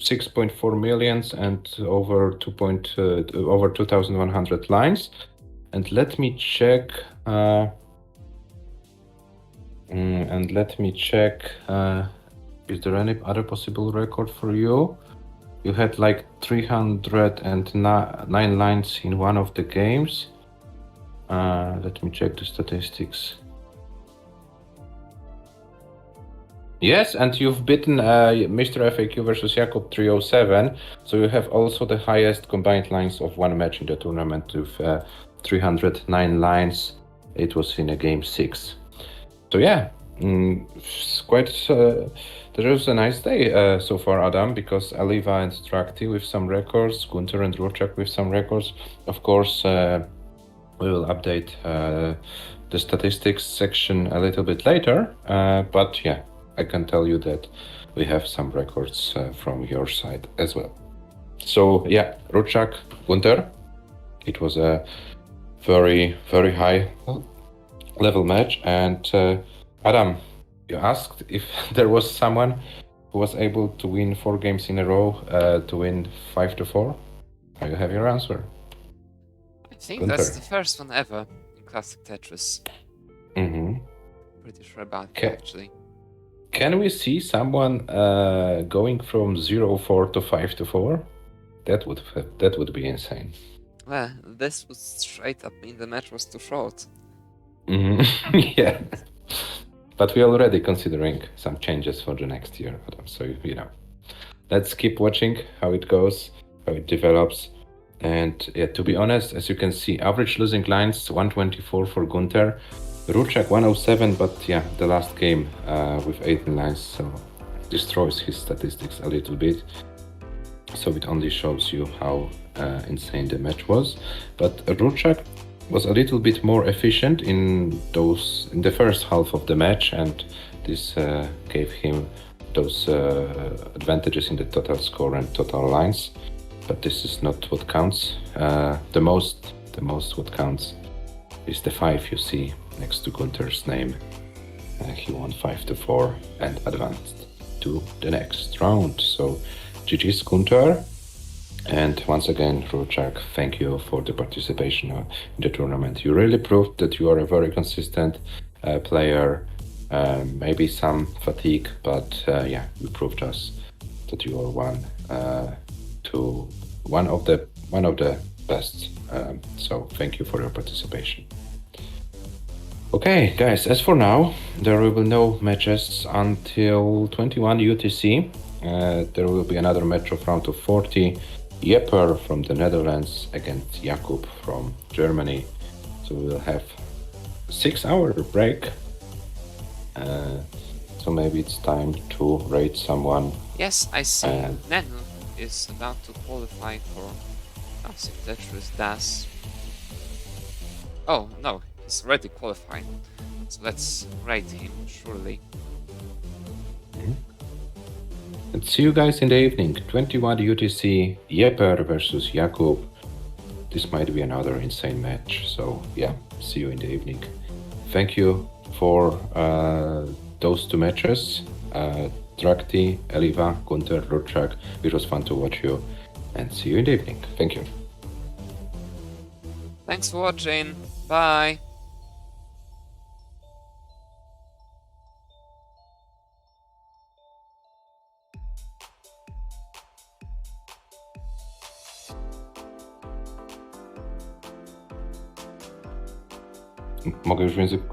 6.4 millions and over 2,100 lines. And let me check. Is there any other possible record for you? You had like 309 lines in one of the games. Let me check the statistics. Yes, and you've beaten Mr. FAQ versus Jakub 307, so you have also the highest combined lines of one match in the tournament with 309 lines. It was in a game 6. So yeah, it's quite. There was a nice day so far, Adam, because ELIWA and TRACTIE with some records, GUNTER and RURCZAK with some records. Of course, we will update the statistics section a little bit later, but yeah, I can tell you that we have some records from your side as well. So yeah, RURCZAK, GUNTER, it was a very, very high level match. And Adam, you asked if there was someone who was able to win 4 games in a row, to win 5-4. You have your answer. I think GUNTER. that's the first one ever in Classic Tetris. Pretty sure about it, actually. Can we see someone going from 0-4 to 5-4? That would be insane. Well, this was straight up mean the match was too short. Yeah. But we're already considering some changes for the next year, Adam. So, you know, let's keep watching how it goes, how it develops. And yeah, to be honest, as you can see, average losing lines 124 for GUNTER, RURCZAK 107, but yeah, the last game with 18 lines, so destroys his statistics a little bit. So it only shows you how insane the match was. But RURCZAK was a little bit more efficient in the first half of the match, and this gave him those advantages in the total score and total lines. But this is not what counts. The most what counts is the 5 you see next to GUNTER's name. He won 5-4 and advanced to the next round. So GG's GUNTER. And once again, RURCZAK, thank you for the participation in the tournament. You really proved that you are a very consistent player. Maybe some fatigue, but yeah, you proved us that you are one of the best. So thank you for your participation. Okay, guys. As for now, there will be no matches until 21 UTC. There will be another match of round of 40. Jepper from the Netherlands against Jakub from Germany. So we'll have a 6-hour break. So maybe it's time to rate someone. Yes, I see. Nenu is about to qualify for Classic Tetris DAS. Oh, no, he's already qualified. So let's rate him, surely. And see you guys in the evening. 21 UTC, Jepper versus Jakub. This might be another insane match. So yeah, see you in the evening. Thank you for those 2 matches. TRACTIE, ELIWA, GUNTER, RURCZAK. It was fun to watch you. And see you in the evening. Thank you. Thanks for watching. Bye. Mogę już w języku